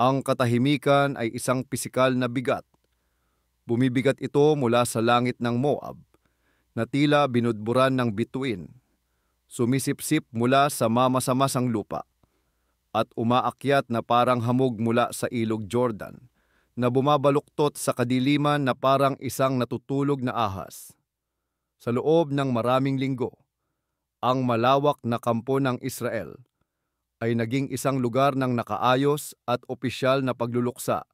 Ang katahimikan ay isang pisikal na bigat. Bumibigat ito mula sa langit ng Moab, na tila binudburan ng bituin, sumisipsip mula sa mamasamasang lupa, at umaakyat na parang hamog mula sa ilog Jordan, na bumabaluktot sa kadiliman na parang isang natutulog na ahas. Sa loob ng maraming linggo, ang malawak na kampo ng Israel ay naging isang lugar ng nakaayos at opisyal na pagluluksa,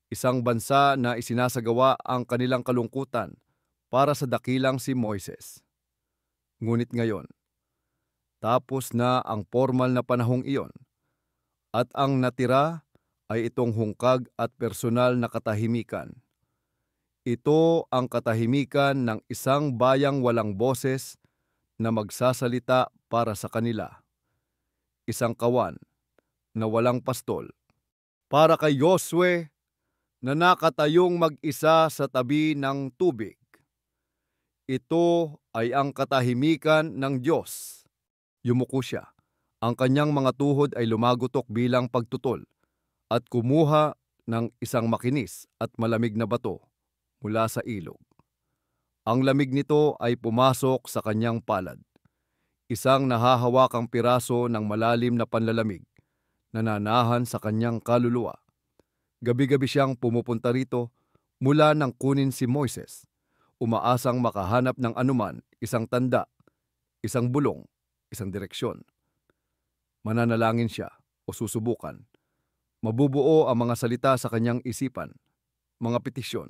isang bansa na isinasagawa ang kanilang kalungkutan para sa dakilang si Moises. Ngunit ngayon, tapos na ang formal na panahong iyon, at ang natira ay itong hungkag at personal na katahimikan. Ito ang katahimikan ng isang bayang walang boses na magsasalita para sa kanila. Isang kawan na walang pastol. Para kay Josue na nakatayong mag-isa sa tabi ng tubig. Ito ay ang katahimikan ng Diyos. Yumuko siya. Ang kanyang mga tuhod ay lumagutok bilang pagtutol at kumuha ng isang makinis at malamig na bato mula sa ilog. Ang lamig nito ay pumasok sa kanyang palad. Isang nahahawakang piraso ng malalim na panlalamig na nanahan sa kanyang kaluluwa. Gabi-gabi siyang pumupunta rito mula nang kunin si Moises, umaasang makahanap ng anuman, isang tanda, isang bulong, isang direksyon. Mananalangin siya o susubukan. Mabubuo ang mga salita sa kanyang isipan, mga petisyon,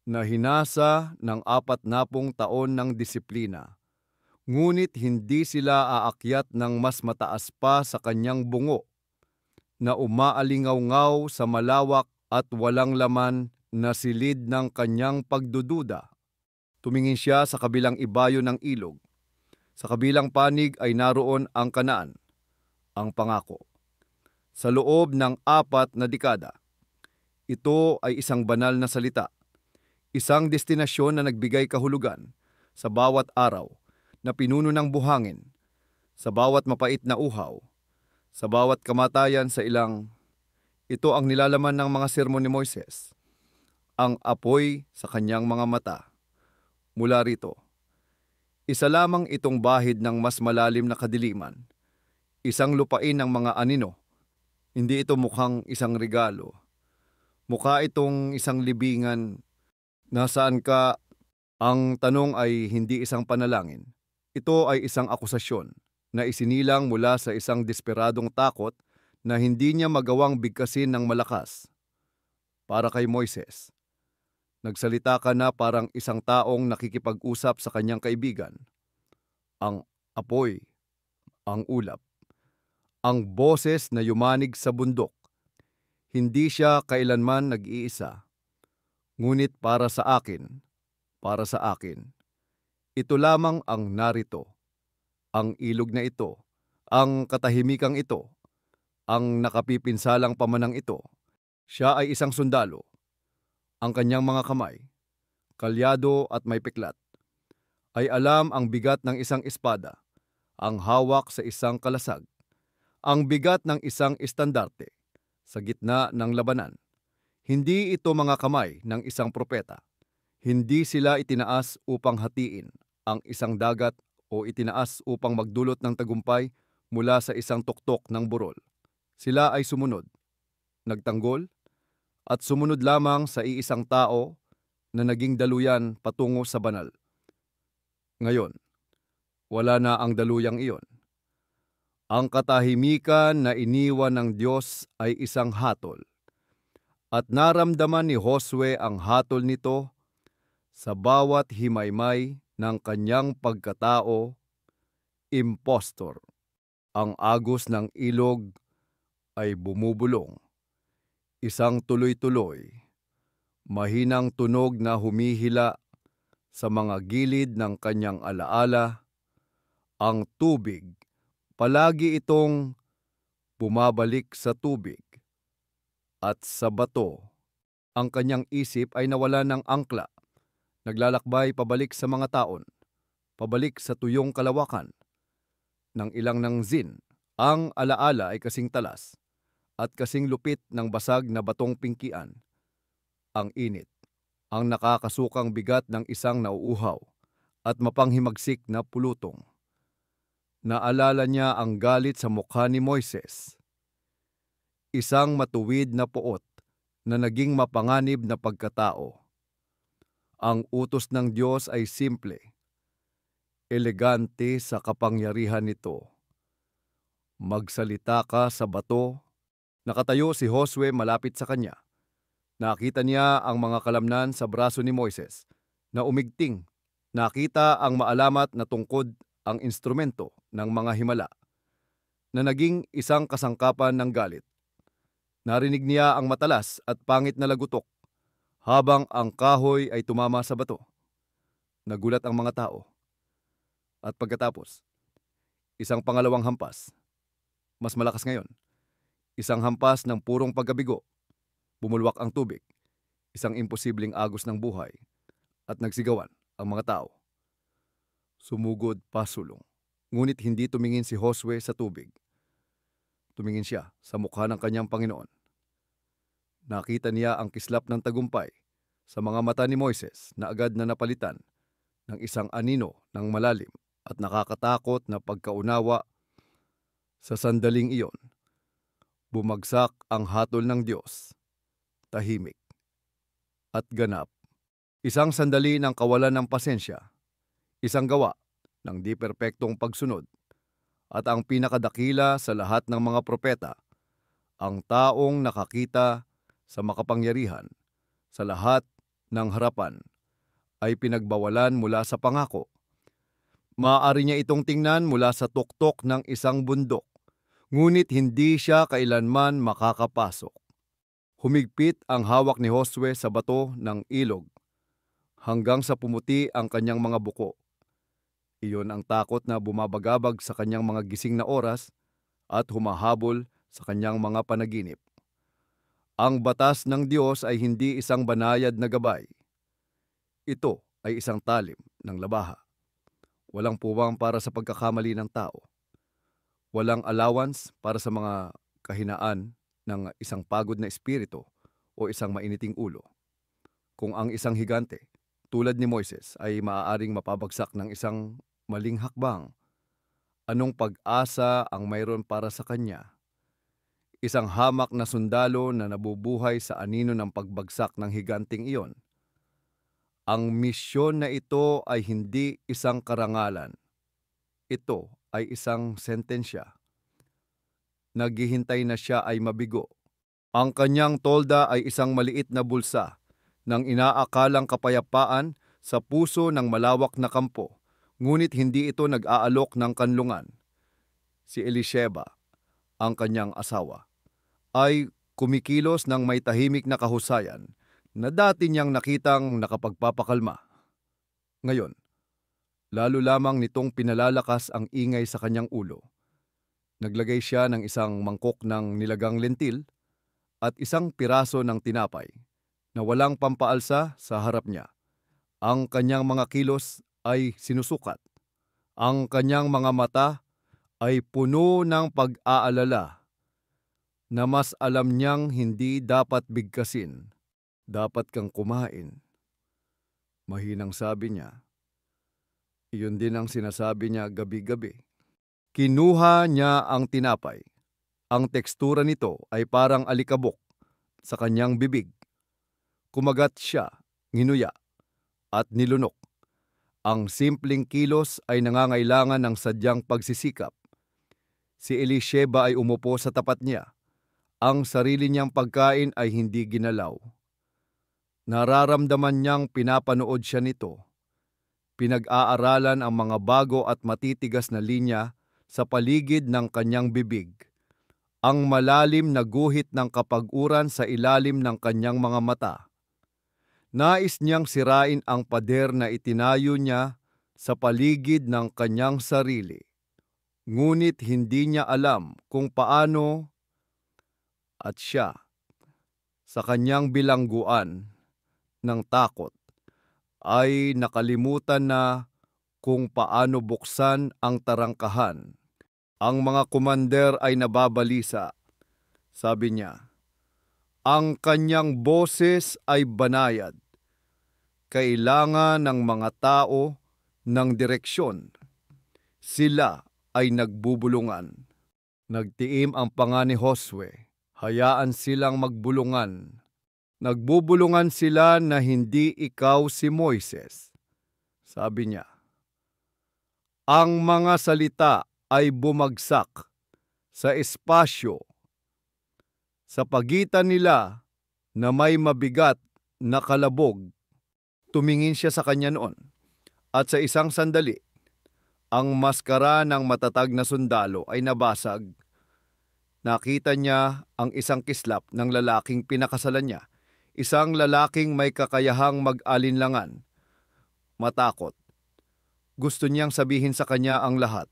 na hinasa ng 40 taon ng disiplina. Ngunit hindi sila aakyat ng mas mataas pa sa kanyang bungo, na umaalingaw-ngaw sa malawak at walang laman na silid ng kanyang pagdududa. Tumingin siya sa kabilang ibayo ng ilog. Sa kabilang panig ay naroon ang Kanaan, ang pangako. Sa loob ng 4 na dekada, ito ay isang banal na salita, isang destinasyon na nagbigay kahulugan sa bawat araw na pinuno ng buhangin, sa bawat mapait na uhaw, sa bawat kamatayan sa ilang. Ito ang nilalaman ng mga sermon ni Moises, ang apoy sa kanyang mga mata. Mula rito, isa lamang itong bahid ng mas malalim na kadiliman, isang lupain ng mga anino. Hindi ito mukhang isang regalo. Mukha itong isang libingan. Nasaan ka? Ang tanong ay hindi isang panalangin. Ito ay isang akusasyon na isinilang mula sa isang desperadong takot na hindi niya magawang bigkasin ng malakas. Para kay Moises, nagsalita ka na parang isang taong nakikipag-usap sa kanyang kaibigan. Ang apoy, ang ulap, ang boses na yumanig sa bundok. Hindi siya kailanman nag-iisa. Ngunit para sa akin, ito lamang ang narito, ang ilog na ito, ang katahimikang ito, ang nakapipinsalang pamanang ito. Siya ay isang sundalo. Ang kanyang mga kamay, kalyado at may piklat, ay alam ang bigat ng isang espada, ang hawak sa isang kalasag, ang bigat ng isang estandarte sa gitna ng labanan. Hindi ito mga kamay ng isang propeta. Hindi sila itinaas upang hatiin ang isang dagat o itinaas upang magdulot ng tagumpay mula sa isang tuktok ng burol. Sila ay sumunod, nagtanggol, at sumunod lamang sa iisang tao na naging daluyan patungo sa banal. Ngayon, wala na ang daluyang iyon. Ang katahimikan na iniwan ng Diyos ay isang hatol. At naramdaman ni Josue ang hatol nito sa bawat himaymay ng kanyang pagkatao, impostor. Ang agos ng ilog ay bumubulong. Isang tuloy-tuloy, mahinang tunog na humihila sa mga gilid ng kanyang alaala. Ang tubig, palagi itong bumabalik sa tubig at sa bato. Ang kanyang isip ay nawala ng angkla, naglalakbay pabalik sa mga taon, pabalik sa tuyong kalawakan ng ilang ng zin. Ang alaala ay kasing talas, at kasing lupit ng basag na batong pingkian. Ang init, ang nakakasukang bigat ng isang nauuhaw at mapanghimagsik na pulutong. Naalala niya ang galit sa mukha ni Moises, isang matuwid na poot na naging mapanganib na pagkatao. Ang utos ng Diyos ay simple, elegante sa kapangyarihan nito. Magsalita ka sa bato. Nakatayo si Josue malapit sa kanya. Nakita niya ang mga kalamnan sa braso ni Moises na umigting. Nakita ang maalamat na tungkod ang instrumento ng mga himala na naging isang kasangkapan ng galit. Narinig niya ang matalas at pangit na lagutok habang ang kahoy ay tumama sa bato. Nagulat ang mga tao. At pagkatapos, isang pangalawang hampas. Mas malakas ngayon. Isang hampas ng purong pagkabigo. Bumulwak ang tubig. Isang imposibleng agos ng buhay. At nagsigawan ang mga tao. Sumugod pasulong. Ngunit hindi tumingin si Josue sa tubig. Tumingin siya sa mukha ng kanyang Panginoon. Nakita niya ang kislap ng tagumpay sa mga mata ni Moises na agad na napalitan ng isang anino ng malalim at nakakatakot na pagkaunawa. Sa sandaling iyon, bumagsak ang hatol ng Diyos, tahimik at ganap. Isang sandali ng kawalan ng pasensya, isang gawa ng di perpektong pagsunod, at ang pinakadakila sa lahat ng mga propeta, ang taong nakakita sa makapangyarihan sa lahat ng harapan, ay pinagbawalan mula sa pangako. Maaari niya itong tingnan mula sa tuktok ng isang bundok, ngunit hindi siya kailanman makakapasok. Humigpit ang hawak ni Josue sa bato ng ilog hanggang sa pumuti ang kanyang mga buko. Iyon ang takot na bumabagabag sa kanyang mga gising na oras at humahabol sa kanyang mga panaginip. Ang batas ng Diyos ay hindi isang banayad na gabay. Ito ay isang talim ng labaha. Walang puwang para sa pagkakamali ng tao. Walang allowance para sa mga kahinaan ng isang pagod na espiritu o isang mainiting ulo. Kung ang isang higante, tulad ni Moises, ay maaaring mapabagsak ng isang maling hakbang, anong pag-asa ang mayroon para sa kanya? Isang hamak na sundalo na nabubuhay sa anino ng pagbagsak ng higanting iyon. Ang misyon na ito ay hindi isang karangalan. Ito ay isang sentensya. Naghihintay na siya ay mabigo. Ang kanyang tolda ay isang maliit na bulsa ng inaakalang kapayapaan sa puso ng malawak na kampo, ngunit hindi ito nag-aalok ng kanlungan. Si Elisheba, ang kanyang asawa, ay kumikilos ng may tahimik na kahusayan na dati niyang nakitang nakapagpapakalma. Ngayon, lalo lamang nitong pinalalakas ang ingay sa kanyang ulo. Naglagay siya ng isang mangkok ng nilagang lentil at isang piraso ng tinapay na walang pampaalsa sa harap niya. Ang kanyang mga kilos ay sinusukat. Ang kanyang mga mata ay puno ng pag-aalala na mas alam niyang hindi dapat bigkasin. Dapat kang kumain. Mahinang sabi niya. Iyon din ang sinasabi niya gabi-gabi. Kinuha niya ang tinapay. Ang tekstura nito ay parang alikabok sa kanyang bibig. Kumagat siya, nginuya, at nilunok. Ang simpleng kilos ay nangangailangan ng sadyang pagsisikap. Si Elisheba ay umupo sa tapat niya. Ang sarili niyang pagkain ay hindi ginalaw. Nararamdaman niyang pinapanood siya nito. Pinag-aaralan ang mga bago at matitigas na linya sa paligid ng kanyang bibig. Ang malalim na guhit ng kapag-uran sa ilalim ng kanyang mga mata. Nais niyang sirain ang pader na itinayo niya sa paligid ng kanyang sarili. Ngunit hindi niya alam kung paano, at siya, sa kanyang bilangguan ng takot, ay nakalimutan na kung paano buksan ang tarangkahan. Ang mga komander ay nababalisa. Sabi niya, ang kanyang boses ay banayad. Kailangan ng mga tao ng direksyon. Sila ay nagbubulungan. Nagtiim ang panga ni Josue. Hayaan silang magbulungan. Nagbubulungan sila na hindi ikaw si Moises. Sabi niya, ang mga salita ay bumagsak sa espasyo sa pagitan nila na may mabigat na kalabog. Tumingin siya sa kanya noon at sa isang sandali, ang maskara ng matatag na sundalo ay nabasag. Nakita niya ang isang kislap ng lalaking pinakasalan niya, isang lalaking may kakayahang mag-alinlangan, matakot. Gusto niyang sabihin sa kanya ang lahat.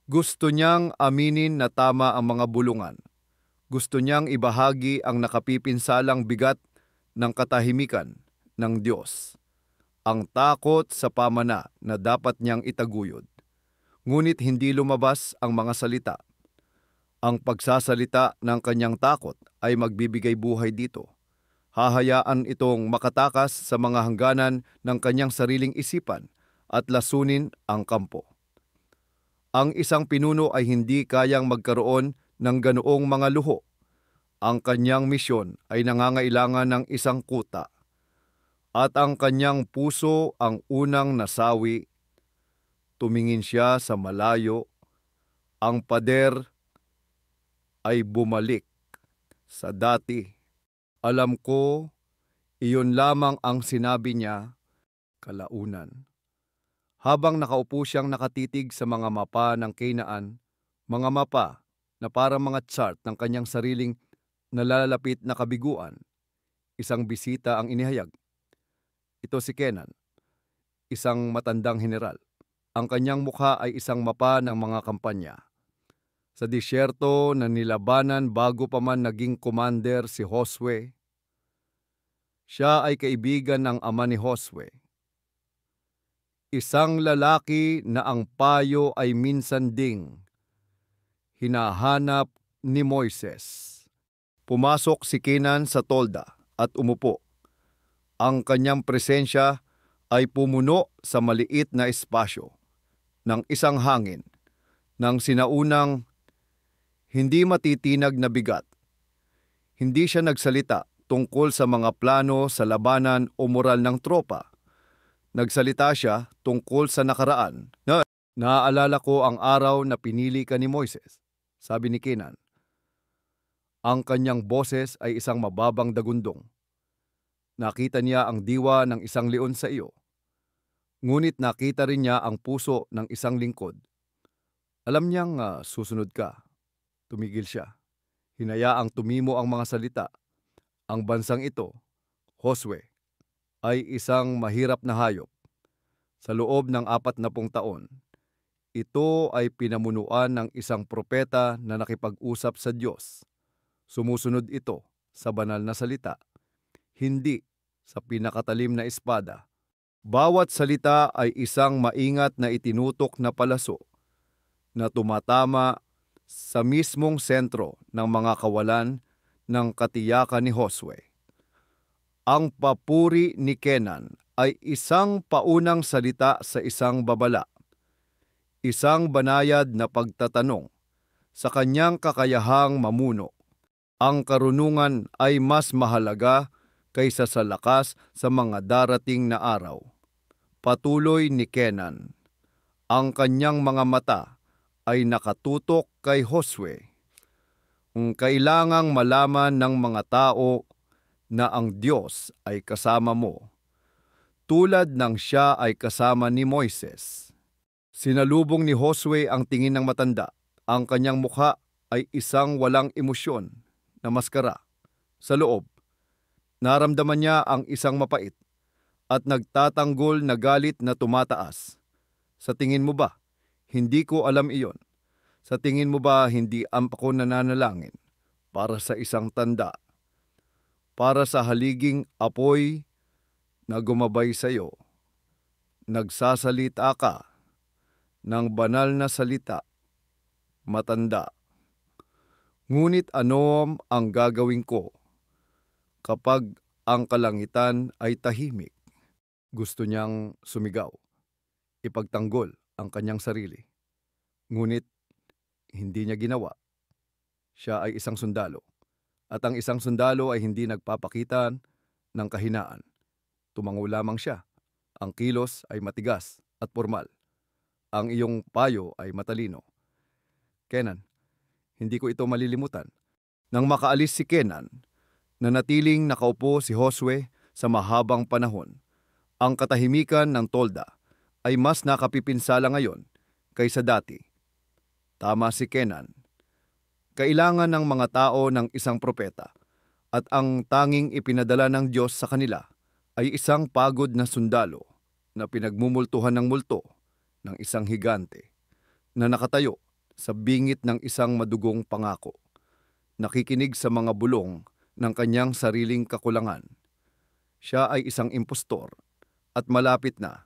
Gusto niyang aminin na tama ang mga bulungan. Gusto niyang ibahagi ang nakapipinsalang bigat ng katahimikan ng Diyos. Ang takot sa pamana na dapat niyang itaguyod. Ngunit hindi lumabas ang mga salita. Ang pagsasalita ng kanyang takot ay magbibigay buhay dito. Hahayaan itong makatakas sa mga hangganan ng kanyang sariling isipan at lasunin ang kampo. Ang isang pinuno ay hindi kayang magkaroon ng ganoong mga luho. Ang kanyang misyon ay nangangailangan ng isang kuta. At ang kanyang puso ang unang nasawi. Tumingin siya sa malayo. Ang pader ay bumalik sa dati. Alam ko, iyon lamang ang sinabi niya kalaunan. Habang nakaupo siyang nakatitig sa mga mapa ng Canaan, mga mapa na parang mga chart ng kanyang sariling nalalapit na kabiguan, isang bisita ang inihayag. Ito si Kenan, isang matandang general. Ang kanyang mukha ay isang mapa ng mga kampanya. Sa disyerto na nilabanan bago pa man naging commander si Josue, siya ay kaibigan ng ama ni Josue. Isang lalaki na ang payo ay minsan ding hinahanap ni Moises. Pumasok si Kenan sa tolda at umupo. Ang kanyang presensya ay pumuno sa maliit na espasyo ng isang hangin ng sinaunang hindi matitinag na bigat. Hindi siya nagsalita tungkol sa mga plano sa labanan o moral ng tropa. Nagsalita siya tungkol sa nakaraan. Naaalala ko ang araw na pinili ka ni Moises, sabi ni Kenan. Ang kanyang boses ay isang mababang dagundong. Nakita niya ang diwa ng isang leon sa iyo. Ngunit nakita rin niya ang puso ng isang lingkod. Alam niyang susunod ka. Tumigil siya. Hinayaang tumimo ang mga salita. Ang bansang ito, Josue, ay isang mahirap na hayop. Sa loob ng 40 taon, ito ay pinamunuan ng isang propeta na nakipag-usap sa Diyos. Sumusunod ito sa banal na salita, hindi sa pinakatalim na espada. Bawat salita ay isang maingat na itinutok na palaso na tumatama sa mismong sentro ng mga kawalan ng katiyakan ni Josue. Ang papuri ni Kenan ay isang paunang salita sa isang babala. Isang banayad na pagtatanong sa kanyang kakayahang mamuno. Ang karunungan ay mas mahalaga kaysa sa lakas sa mga darating na araw. Patuloy ni Kenan. Ang kanyang mga mata ay nakatutok kay Josue. Kailangang malaman ng mga tao na ang Diyos ay kasama mo, tulad ng siya ay kasama ni Moises. Sinalubong ni Josue ang tingin ng matanda. Ang kanyang mukha ay isang walang emosyon na maskara. Sa loob, naramdaman niya ang isang mapait at nagtatanggol na galit na tumataas. Sa tingin mo ba, hindi ko alam iyon? Sa tingin mo ba hindi ako nananalangin para sa isang tanda? Para sa haliging apoy na gumabay sa iyo. Nagsasalita ka ng banal na salita, matanda. Ngunit ano ang gagawin ko kapag ang kalangitan ay tahimik? Gusto niyang sumigaw, ipagtanggol ang kanyang sarili. Ngunit hindi niya ginawa. Siya ay isang sundalo. At ang isang sundalo ay hindi nagpapakita ng kahinaan. Tumango lamang siya. Ang kilos ay matigas at formal. Ang iyong payo ay matalino. Kenan, hindi ko ito malilimutan. Nang makaalis si Kenan, nanatiling nakaupo si Josue sa mahabang panahon. Ang katahimikan ng tolda ay mas nakapipinsala ngayon kaysa dati. Tama si Kenan. Kailangan ng mga tao ng isang propeta at ang tanging ipinadala ng Diyos sa kanila ay isang pagod na sundalo na pinagmumultuhan ng multo ng isang higante na nakatayo sa bingit ng isang madugong pangako, nakikinig sa mga bulong ng kanyang sariling kakulangan. Siya ay isang impostor at malapit na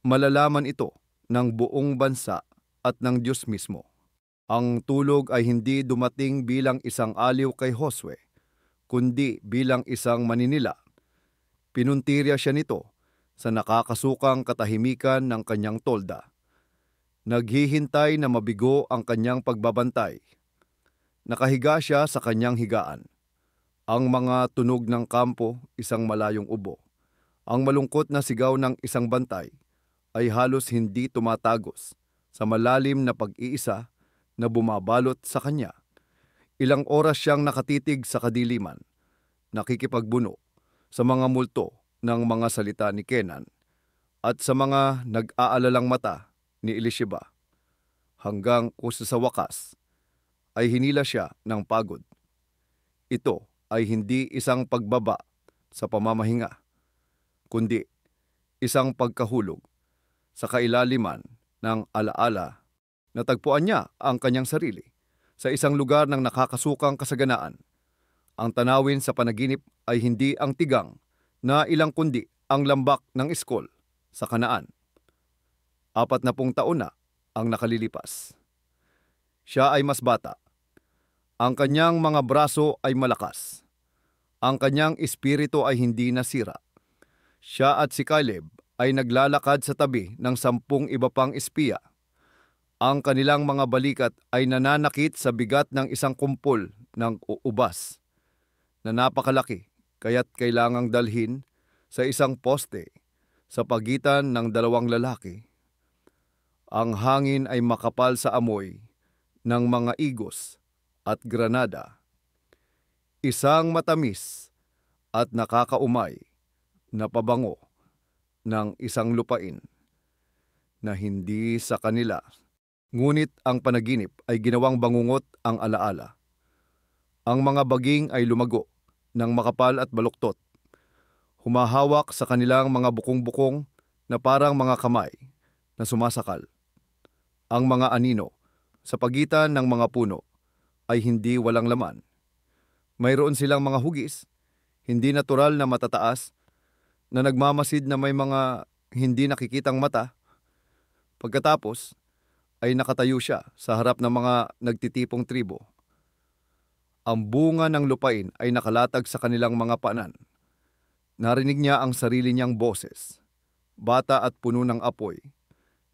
malalaman ito ng buong bansa at ng Diyos mismo. Ang tulog ay hindi dumating bilang isang aliw kay Josue, kundi bilang isang maninila. Pinuntirya siya nito sa nakakasukang katahimikan ng kanyang tolda. Naghihintay na mabigo ang kanyang pagbabantay. Nakahiga siya sa kanyang higaan. Ang mga tunog ng kampo, isang malayong ubo. Ang malungkot na sigaw ng isang bantay ay halos hindi tumatagos sa malalim na pag-iisa na bumabalot sa kanya. Ilang oras siyang nakatitig sa kadiliman, nakikipagbuno sa mga multo ng mga salita ni Kenan at sa mga nag-aalalang mata ni Elisheba. Hanggang sa wakas ay hinila siya ng pagod. Ito ay hindi isang pagbaba sa pamamahinga, kundi isang pagkahulog sa kailaliman ng alaala. Natagpuan niya ang kanyang sarili sa isang lugar ng nakakasukang kasaganaan. Ang tanawin sa panaginip ay hindi ang tigang na ilang kundi ang lambak ng Eskol sa Kanaan. 40 taon na ang nakalilipas. Siya ay mas bata. Ang kanyang mga braso ay malakas. Ang kanyang espiritu ay hindi nasira. Siya at si Caleb ay naglalakad sa tabi ng 10 iba pang espiya. Ang kanilang mga balikat ay nananakit sa bigat ng isang kumpol ng uubas na napakalaki kaya't kailangang dalhin sa isang poste sa pagitan ng 2 lalaki. Ang hangin ay makapal sa amoy ng mga igos at granada. Isang matamis at nakakaumay na pabango ng isang lupain na hindi sa kanila. Ngunit ang panaginip ay ginawang bangungot ang alaala. Ang mga baging ay lumago ng makapal at baluktot. Humahawak sa kanilang mga bukong-bukong na parang mga kamay na sumasakal. Ang mga anino sa pagitan ng mga puno ay hindi walang laman. Mayroon silang mga hugis, hindi natural na matataas, na nagmamasid na may mga hindi nakikitang mata. Pagkatapos, ay nakatayo siya sa harap ng mga nagtitipong tribo. Ang bunga ng lupain ay nakalatag sa kanilang mga paanan. Narinig niya ang sarili niyang boses, bata at puno ng apoy,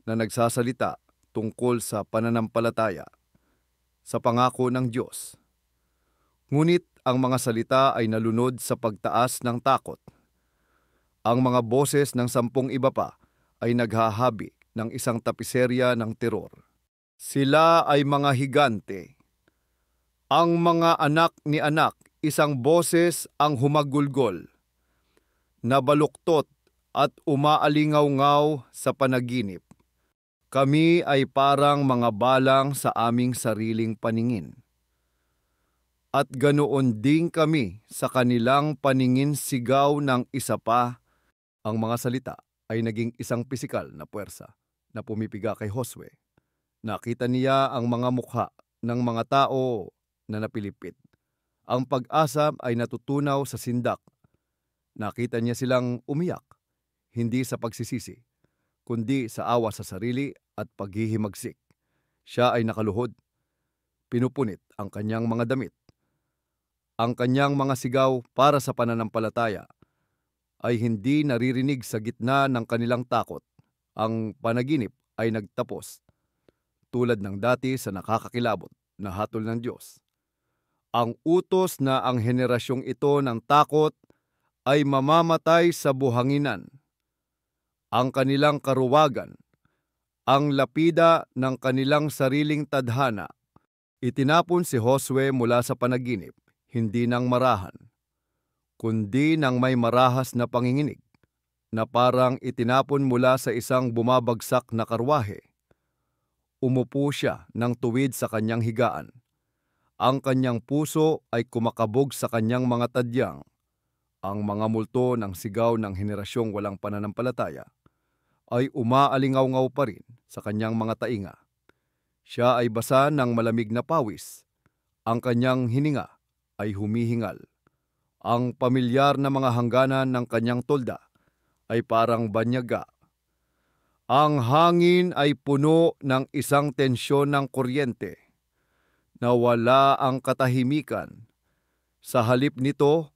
na nagsasalita tungkol sa pananampalataya, sa pangako ng Diyos. Ngunit ang mga salita ay nalunod sa pagtaas ng takot. Ang mga boses ng 10 iba pa ay naghahabi ng isang tapiserya ng teror. Sila ay mga higante. Ang mga anak ni anak, isang boses ang humagulgol, nabaluktot at umaalingaw-ngaw sa panaginip. Kami ay parang mga balang sa aming sariling paningin. At ganoon din kami sa kanilang paningin, sigaw ng isa pa. Ang mga salita ay naging isang pisikal na puwersa na pumipiga kay Josue. Nakita niya ang mga mukha ng mga tao na napilipit. Ang pag-asa ay natutunaw sa sindak. Nakita niya silang umiyak, hindi sa pagsisisi, kundi sa awa sa sarili at paghihimagsik. Siya ay nakaluhod, pinupunit ang kanyang mga damit. Ang kanyang mga sigaw para sa pananampalataya ay hindi naririnig sa gitna ng kanilang takot. Ang panaginip ay nagtapos, tulad ng dati sa nakakakilabot na hatol ng Diyos. Ang utos na ang henerasyong ito ng takot ay mamamatay sa buhanginan. Ang kanilang karuwagan, ang lapida ng kanilang sariling tadhana. Itinapon si Josue mula sa panaginip, hindi ng marahan, kundi ng may marahas na panginginig, na parang itinapon mula sa isang bumabagsak na karwahe. Umupo siya ng tuwid sa kanyang higaan. Ang kanyang puso ay kumakabog sa kanyang mga tadyang. Ang mga multo ng sigaw ng henerasyong walang pananampalataya ay umaalingaw-ngaw pa rin sa kanyang mga tainga. Siya ay basa ng malamig na pawis. Ang kanyang hininga ay humihingal. Ang pamilyar na mga hangganan ng kanyang tolda ay parang banyaga. Ang hangin ay puno ng isang tensyon ng kuryente. Nawala ang katahimikan. Sa halip nito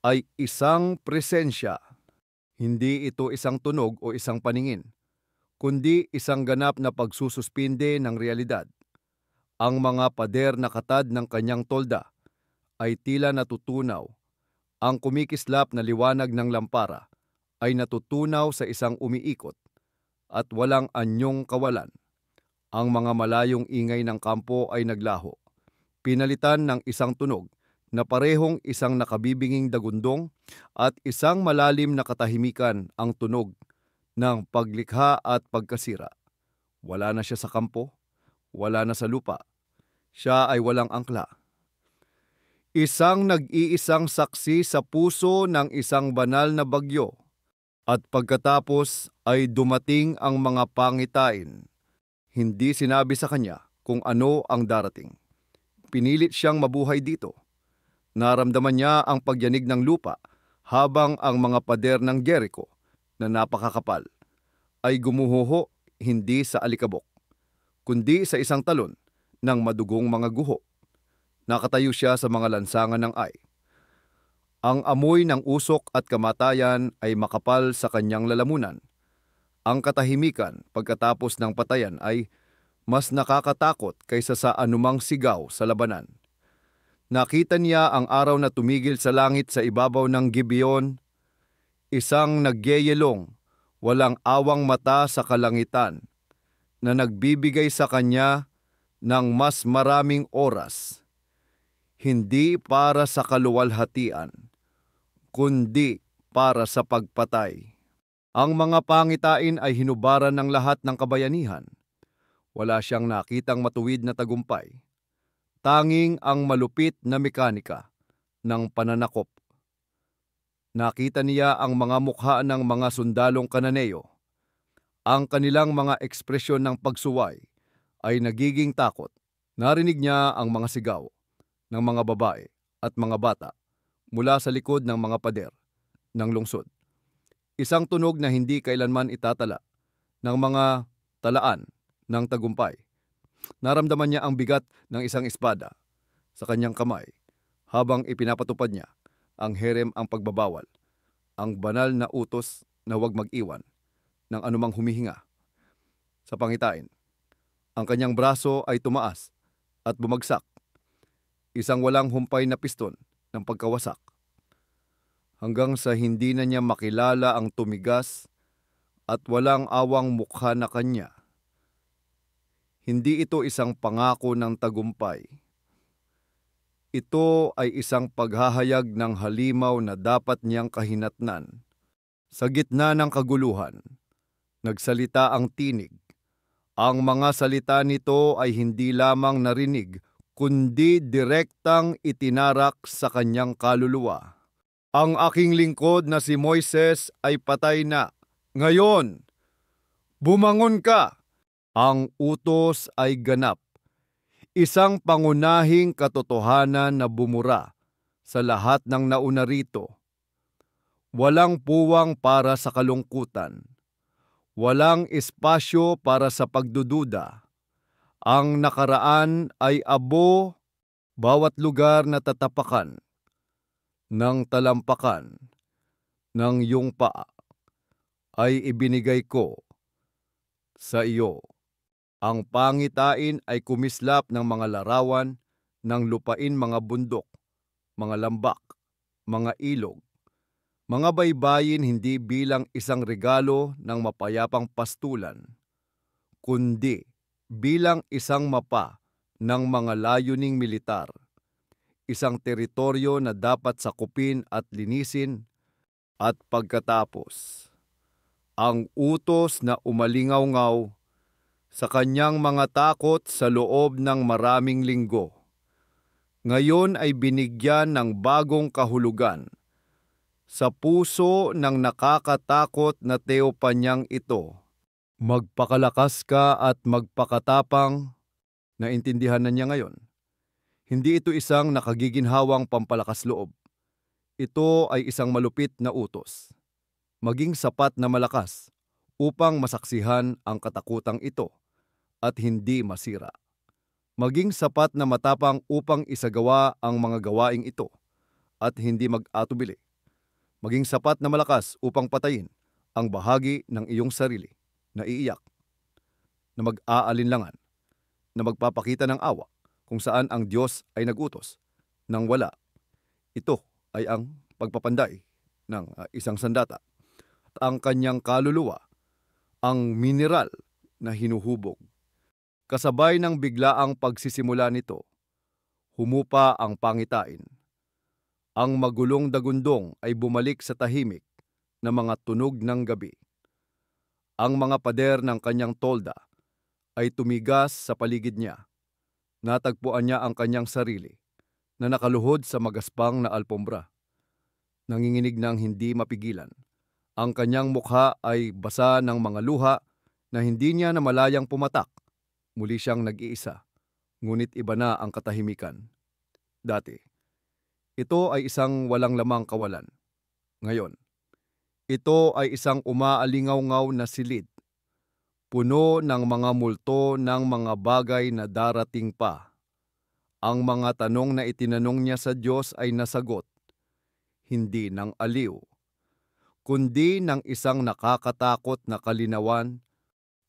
ay isang presensya. Hindi ito isang tunog o isang paningin, kundi isang ganap na pagsususpinde ng realidad. Ang mga pader na katad ng kanyang tolda ay tila natutunaw. Ang kumikislap na liwanag ng lampara ay natutunaw sa isang umiikot at walang anyong kawalan. Ang mga malayong ingay ng kampo ay naglaho, pinalitan ng isang tunog na parehong isang nakabibinging dagundong at isang malalim na katahimikan, ang tunog ng paglikha at pagkasira. Wala na siya sa kampo, wala na sa lupa. Siya ay walang angkla. Isang nag-iisang saksi sa puso ng isang banal na bagyo. At pagkatapos ay dumating ang mga pangitain. Hindi sinabi sa kanya kung ano ang darating. Pinilit siyang mabuhay dito. Naramdaman niya ang pagyanig ng lupa habang ang mga pader ng Jericho na napakakapal ay gumuhoho hindi sa alikabok, kundi sa isang talon ng madugong mga guho. Nakatayo siya sa mga lansangan ng Ai. Ang amoy ng usok at kamatayan ay makapal sa kanyang lalamunan. Ang katahimikan pagkatapos ng patayan ay mas nakakatakot kaysa sa anumang sigaw sa labanan. Nakita niya ang araw na tumigil sa langit sa ibabaw ng Gibeon, isang nagyeyelong, walang awang mata sa kalangitan, na nagbibigay sa kanya ng mas maraming oras, hindi para sa kaluwalhatian, kundi para sa pagpatay. Ang mga pangitain ay hinubaran ng lahat ng kabayanihan. Wala siyang nakitang matuwid na tagumpay. Tanging ang malupit na mekanika ng pananakop. Nakita niya ang mga mukha ng mga sundalong Kananeo. Ang kanilang mga ekspresyon ng pagsuway ay nagiging takot. Narinig niya ang mga sigaw ng mga babae at mga bata mula sa likod ng mga pader ng lungsod. Isang tunog na hindi kailanman itatala ng mga talaan ng tagumpay. Naramdaman niya ang bigat ng isang espada sa kanyang kamay habang ipinapatupad niya ang herem, ang pagbabawal, ang banal na utos na huwag mag-iwan ng anumang humihinga sa pangitain. Ang kanyang braso ay tumaas at bumagsak, isang walang humpay na piston ng pagkawasak, hanggang sa hindi na niya makilala ang tumigas at walang awang mukha na kanya. Hindi ito isang pangako ng tagumpay. Ito ay isang paghahayag ng halimaw na dapat niyang kahinatnan. Sa gitna ng kaguluhan, nagsalita ang tinig. Ang mga salita nito ay hindi lamang narinig, kundi direktang itinarak sa kanyang kaluluwa. Ang aking lingkod na si Moises ay patay na. Ngayon, bumangon ka! Ang utos ay ganap. Isang pangunahing katotohanan na bumura sa lahat ng nauna rito. Walang puwang para sa kalungkutan. Walang espasyo para sa pagdududa. Ang nakaraan ay abo, bawat lugar na tatapakan ng talampakan ng iyong paa ay ibinigay ko sa iyo. Ang pangitain ay kumislap ng mga larawan ng lupain, mga bundok, mga lambak, mga ilog, mga baybayin, hindi bilang isang regalo ng mapayapang pastulan, kundi bilang isang mapa ng mga layuning militar, isang teritoryo na dapat sakupin at linisin, at pagkatapos, ang utos na umalingaw-ngaw sa kanyang mga takot sa loob ng maraming linggo, ngayon ay binigyan ng bagong kahulugan sa puso ng nakakatakot na teopanyang ito. Magpakalakas ka at magpakatapang. Naintindihan na niya ngayon. Hindi ito isang nakagiginhawang pampalakas loob. Ito ay isang malupit na utos. Maging sapat na malakas upang masaksihan ang katakutang ito at hindi masira. Maging sapat na matapang upang isagawa ang mga gawaing ito at hindi mag-atubili. Maging sapat na malakas upang patayin ang bahagi ng iyong sarili na iiyak, na mag-aalinlangan, na magpapakita ng awa kung saan ang Diyos ay nagutos nang wala. Ito ay ang pagpapanday ng isang sandata. At ang kanyang kaluluwa, ang mineral na hinuhubog. Kasabay ng biglaang pagsisimula nito, humupa ang pangitain. Ang magulong dagundong ay bumalik sa tahimik na mga tunog ng gabi. Ang mga pader ng kanyang tolda ay tumigas sa paligid niya. Natagpuan niya ang kanyang sarili na nakaluhod sa magaspang na alpombra. Nanginginig ng hindi mapigilan. Ang kanyang mukha ay basa ng mga luha na hindi niya namalayang pumatak. Muli siyang nag-iisa, ngunit iba na ang katahimikan. Dati, ito ay isang walang lamang kawalan. Ngayon, ito ay isang umaalingaw-ngaw na silid, puno ng mga multo ng mga bagay na darating pa. Ang mga tanong na itinanong niya sa Diyos ay nasagot, hindi ng aliw, kundi ng isang nakakatakot na kalinawan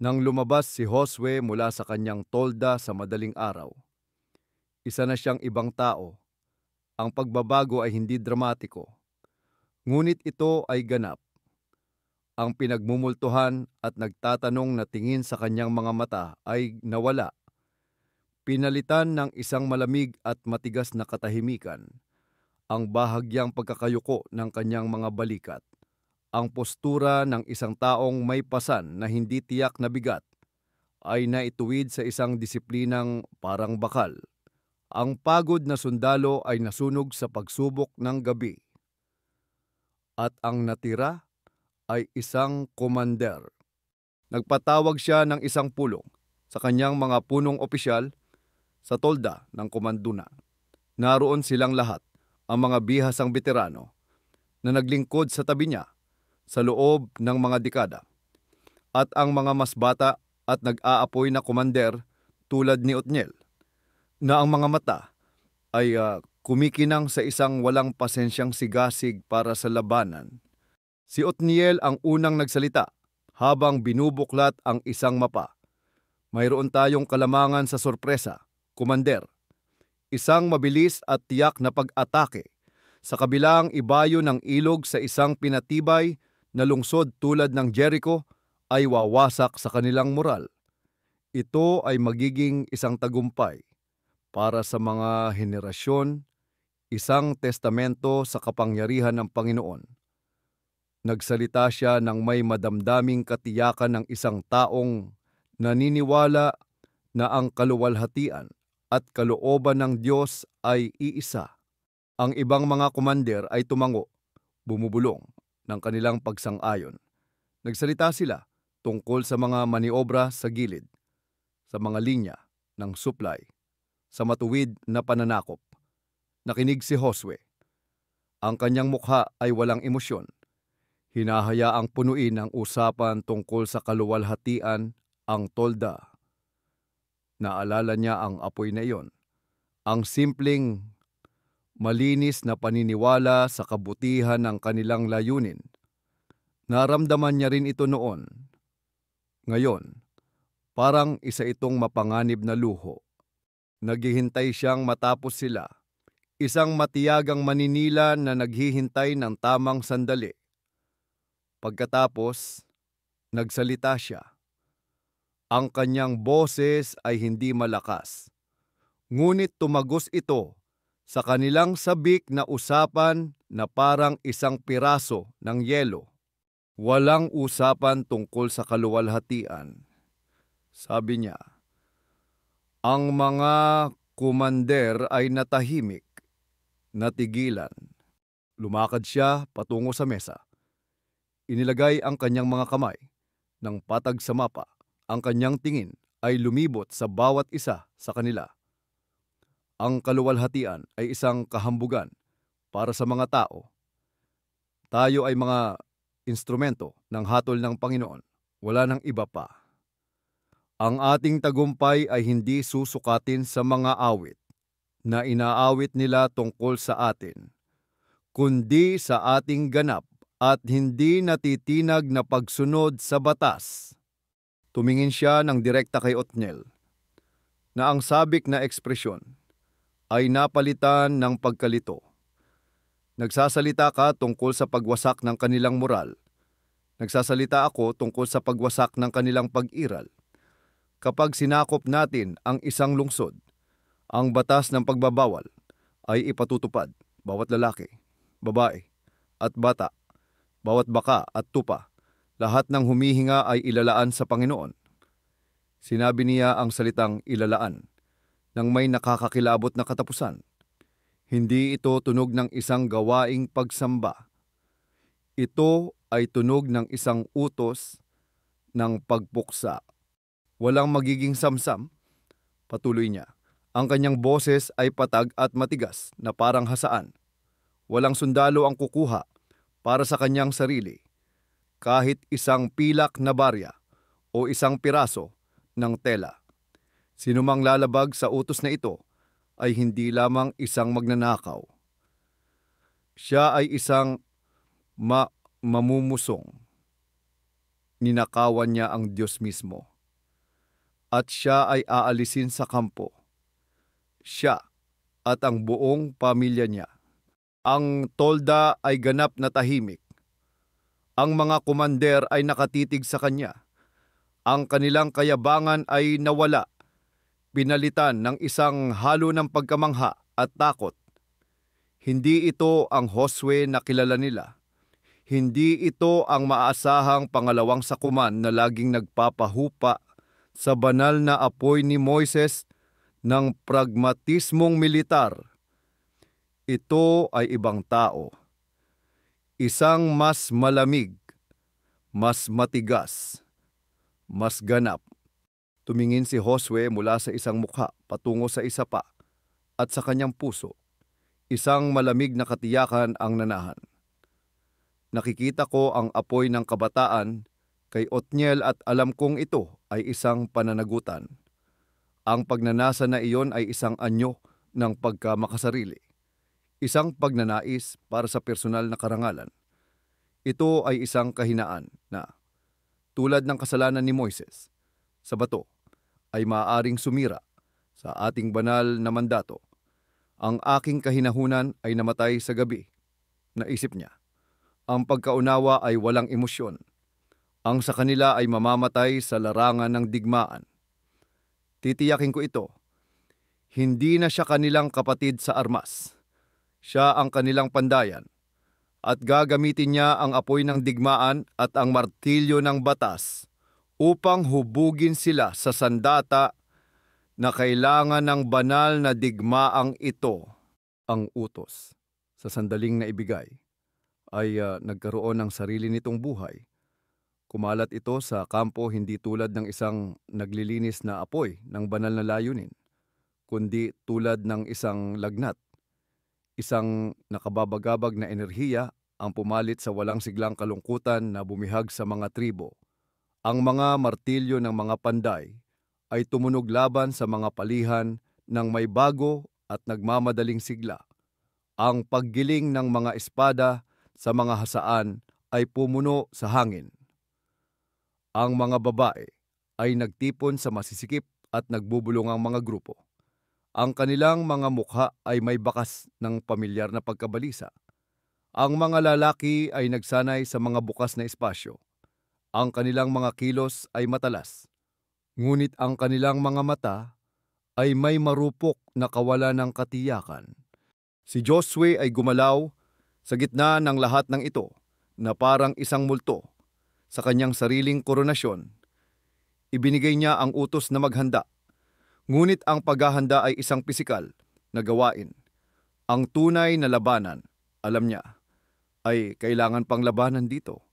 nang lumabas si Josue mula sa kanyang tolda sa madaling araw. Isa na siyang ibang tao. Ang pagbabago ay hindi dramatiko, ngunit ito ay ganap. Ang pinagmumultuhan at nagtatanong na tingin sa kanyang mga mata ay nawala. Pinalitan ng isang malamig at matigas na katahimikan. Ang bahagyang pagkakayuko ng kanyang mga balikat. Ang postura ng isang taong may pasan na hindi tiyak na bigat ay naituwid sa isang disiplinang parang bakal. Ang pagod na sundalo ay nasunog sa pagsubok ng gabi. At ang natira ay isang komander. Nagpatawag siya ng isang pulong sa kanyang mga punong opisyal sa tolda ng komanduna. Naroon silang lahat, ang mga bihasang veterano na naglingkod sa tabi niya sa loob ng mga dekada, at ang mga mas bata at nag-aapoy na komander tulad ni Otniel, na ang mga mata ay kumikinang sa isang walang pasensyang sigasig para sa labanan. Si Otniel ang unang nagsalita habang binubuklat ang isang mapa. Mayroon tayong kalamangan sa sorpresa, komander. Isang mabilis at tiyak na pag-atake sa kabilang ibayo ng ilog sa isang pinatibay na lungsod tulad ng Jericho ay wawasak sa kanilang moral. Ito ay magiging isang tagumpay para sa mga henerasyon, isang testamento sa kapangyarihan ng Panginoon. Nagsalita siya ng may madamdaming katiyakan ng isang taong naniniwala na ang kaluwalhatian at kalooban ng Diyos ay iisa. Ang ibang mga komander ay tumango, bumubulong ng kanilang pagsang-ayon. Nagsalita sila tungkol sa mga maniobra sa gilid, sa mga linya ng supply, sa matuwid na pananakop. Nakinig si Josue. Ang kanyang mukha ay walang emosyon. Hinahayaang punuin ang usapan tungkol sa kaluwalhatian ang tolda. Naalala niya ang apoy na iyon, ang simpleng, malinis na paniniwala sa kabutihan ng kanilang layunin. Naramdaman niya rin ito noon. Ngayon, parang isa itong mapanganib na luho. Naghihintay siyang matapos sila. Isang matiyagang maninila na naghihintay ng tamang sandali. Pagkatapos, nagsalita siya. Ang kanyang boses ay hindi malakas. Ngunit tumagos ito sa kanilang sabik na usapan na parang isang piraso ng yelo. Walang usapan tungkol sa kaluwalhatian. Sabi niya, ang mga kumander ay natahimik, natigilan. Lumakad siya patungo sa mesa. Inilagay ang kanyang mga kamay ng patag sa mapa. Ang kanyang tingin ay lumibot sa bawat isa sa kanila. Ang kaluwalhatian ay isang kahambugan para sa mga tao. Tayo ay mga instrumento ng hatol ng Panginoon. Wala nang iba pa. Ang ating tagumpay ay hindi susukatin sa mga awit na inaawit nila tungkol sa atin, kundi sa ating ganap at hindi natitinag na pagsunod sa batas. Tumingin siya ng direkta kay Othniel, na ang sabik na ekspresyon ay napalitan ng pagkalito. Nagsasalita ka tungkol sa pagwasak ng kanilang moral. Nagsasalita ako tungkol sa pagwasak ng kanilang pag-iral. Kapag sinakop natin ang isang lungsod, ang batas ng pagbabawal ay ipatutupad. Bawat lalaki, babae, at bata, bawat baka at tupa, lahat ng humihinga ay ilalaan sa Panginoon. Sinabi niya ang salitang ilalaan nang may nakakakilabot na katapusan. Hindi ito tunog ng isang gawaing pagsamba. Ito ay tunog ng isang utos ng pagpuksa. Walang magiging samsam, patuloy niya. Ang kanyang boses ay patag at matigas na parang hasaan. Walang sundalo ang kukuha para sa kanyang sarili. Kahit isang pilak na barya o isang piraso ng tela. Sinumang lalabag sa utos na ito ay hindi lamang isang magnanakaw. Siya ay isang mamumusong. Ninakawan niya ang Diyos mismo. At siya ay aalisin sa kampo. Siya at ang buong pamilya niya. Ang tolda ay ganap na tahimik. Ang mga komander ay nakatitig sa kanya. Ang kanilang kayabangan ay nawala, pinalitan ng isang halo ng pagkamangha at takot. Hindi ito ang Josue na kilala nila. Hindi ito ang maaasahang pangalawang sakuman na laging nagpapahupa sa banal na apoy ni Moises ng pragmatismong militar. Ito ay ibang tao. Isang mas malamig, mas matigas, mas ganap. Tumingin si Josue mula sa isang mukha patungo sa isa pa at sa kanyang puso. Isang malamig na katiyakan ang nanahan. Nakikita ko ang apoy ng kabataan kay Othniel at alam kong ito ay isang pananagutan. Ang pagnanasa na iyon ay isang anyo ng pagkamakasarili. Isang pagnanais para sa personal na karangalan. Ito ay isang kahinaan na, tulad ng kasalanan ni Moises, sa bato, ay maaaring sumira sa ating banal na mandato. Ang aking kahinahunan ay namatay sa gabi. Naisip niya. Ang pagkaunawa ay walang emosyon. Ang sa kanila ay mamamatay sa larangan ng digmaan. Titiyakin ko ito. Hindi na siya kanilang kapatid sa armas. Siya ang kanilang pandayan. At gagamitin niya ang apoy ng digmaan at ang martilyo ng batas upang hubugin sila sa sandata na kailangan ng banal na digmaang ito. Ang utos sa sandaling na ibigay ay nagkaroon ng sarili nitong buhay. Kumalat ito sa kampo hindi tulad ng isang naglilinis na apoy ng banal na layunin, kundi tulad ng isang lagnat. Isang nakababagabag na enerhiya ang pumalit sa walang siglang kalungkutan na bumihag sa mga tribo. Ang mga martilyo ng mga panday ay tumunog laban sa mga palihan ng may bago at nagmamadaling sigla. Ang paggiling ng mga espada sa mga hasaan ay pumuno sa hangin. Ang mga babae ay nagtipon sa masisikip at nagbubulungang mga grupo. Ang kanilang mga mukha ay may bakas ng pamilyar na pagkabalisa. Ang mga lalaki ay nagsanay sa mga bukas na espasyo. Ang kanilang mga kilos ay matalas. Ngunit ang kanilang mga mata ay may marupok na kawalan ng katiyakan. Si Josue ay gumalaw sa gitna ng lahat ng ito na parang isang multo sa kanyang sariling koronasyon. Ibinigay niya ang utos na maghanda. Ngunit ang paghahanda ay isang pisikal na gawain. Ang tunay na labanan, alam niya, ay kailangan pang labanan dito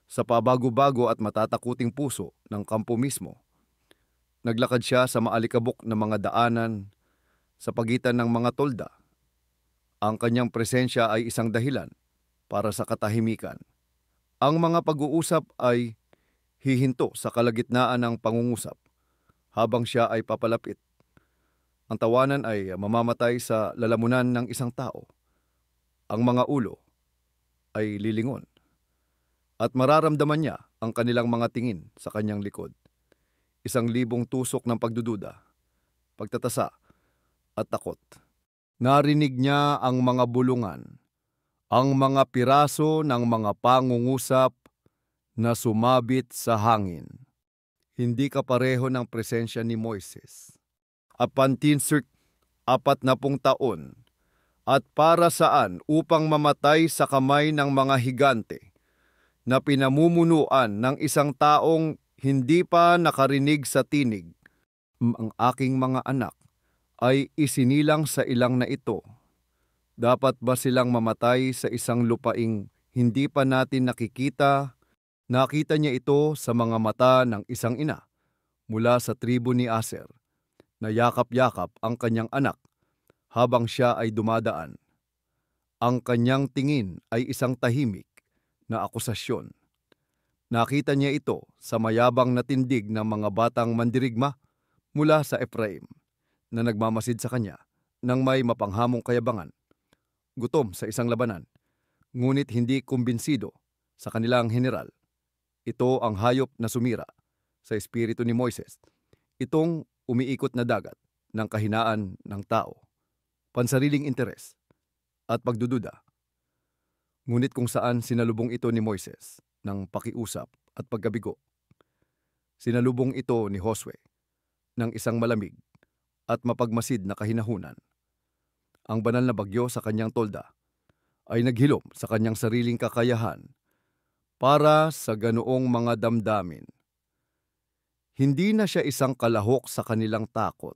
sa pabago-bago at matatakuting puso ng kampo mismo. Naglakad siya sa maalikabok na mga daanan sa pagitan ng mga tolda. Ang kanyang presensya ay isang dahilan para sa katahimikan. Ang mga pag-uusap ay hihinto sa kalagitnaan ng pangungusap habang siya ay papalapit. Ang tawanan ay mamamatay sa lalamunan ng isang tao. Ang mga ulo ay lilingon at mararamdaman niya ang kanilang mga tingin sa kanyang likod. 1,000 tusok ng pagdududa, pagtatasa at takot. Narinig niya ang mga bulungan, ang mga piraso ng mga pangungusap na sumabit sa hangin. Hindi kapareho ng presensya ni Moises. Apantinsert 40 taon at para saan upang mamatay sa kamay ng mga higante na pinamumunuan ng isang taong hindi pa nakarinig sa tinig. Ang aking mga anak ay isinilang sa ilang na ito. Dapat ba silang mamatay sa isang lupaing hindi pa natin nakikita? Nakita niya ito sa mga mata ng isang ina mula sa tribo ni Aser na yakap-yakap ang kanyang anak habang siya ay dumadaan. Ang kanyang tingin ay isang tahimik na akusasyon. Nakita niya ito sa mayabang na tindig ng mga batang mandirigma mula sa Ephraim na nagmamasid sa kanya ng may mapanghamong kayabangan, gutom sa isang labanan, ngunit hindi kumbinsido sa kanilang general. Ito ang hayop na sumira sa espiritu ni Moises, itong umiikot na dagat ng kahinaan ng tao, pansariling interes at pagdududa. Ngunit kung saan sinalubong ito ni Moises ng pakiusap at pagkabigo, sinalubong ito ni Josue ng isang malamig at mapagmasid na kahinahunan. Ang banal na bagyo sa kanyang tolda ay naghilom sa kanyang sariling kakayahan para sa ganoong mga damdamin. Hindi na siya isang kalahok sa kanilang takot.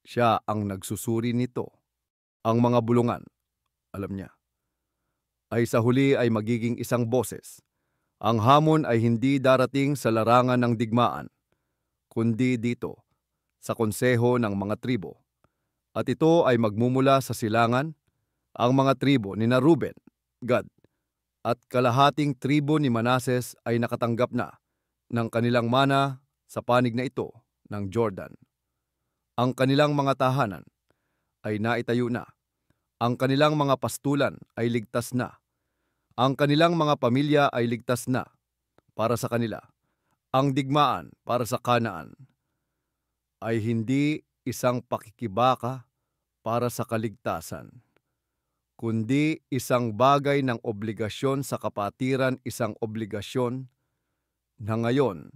Siya ang nagsusuri nito. Ang mga bulungan, alam niya, ay sa huli ay magiging isang boses. Ang hamon ay hindi darating sa larangan ng digmaan, kundi dito, sa konseho ng mga tribo. At ito ay magmumula sa silangan, ang mga tribo ni Ruben, Gad, at kalahating tribo ni Manases ay nakatanggap na ng kanilang mana sa panig na ito ng Jordan. Ang kanilang mga tahanan ay naitayo na. Ang kanilang mga pastulan ay ligtas na. Ang kanilang mga pamilya ay ligtas na para sa kanila. Ang digmaan para sa Kanaan ay hindi isang pakikibaka para sa kaligtasan, kundi isang bagay ng obligasyon sa kapatiran, isang obligasyon na ngayon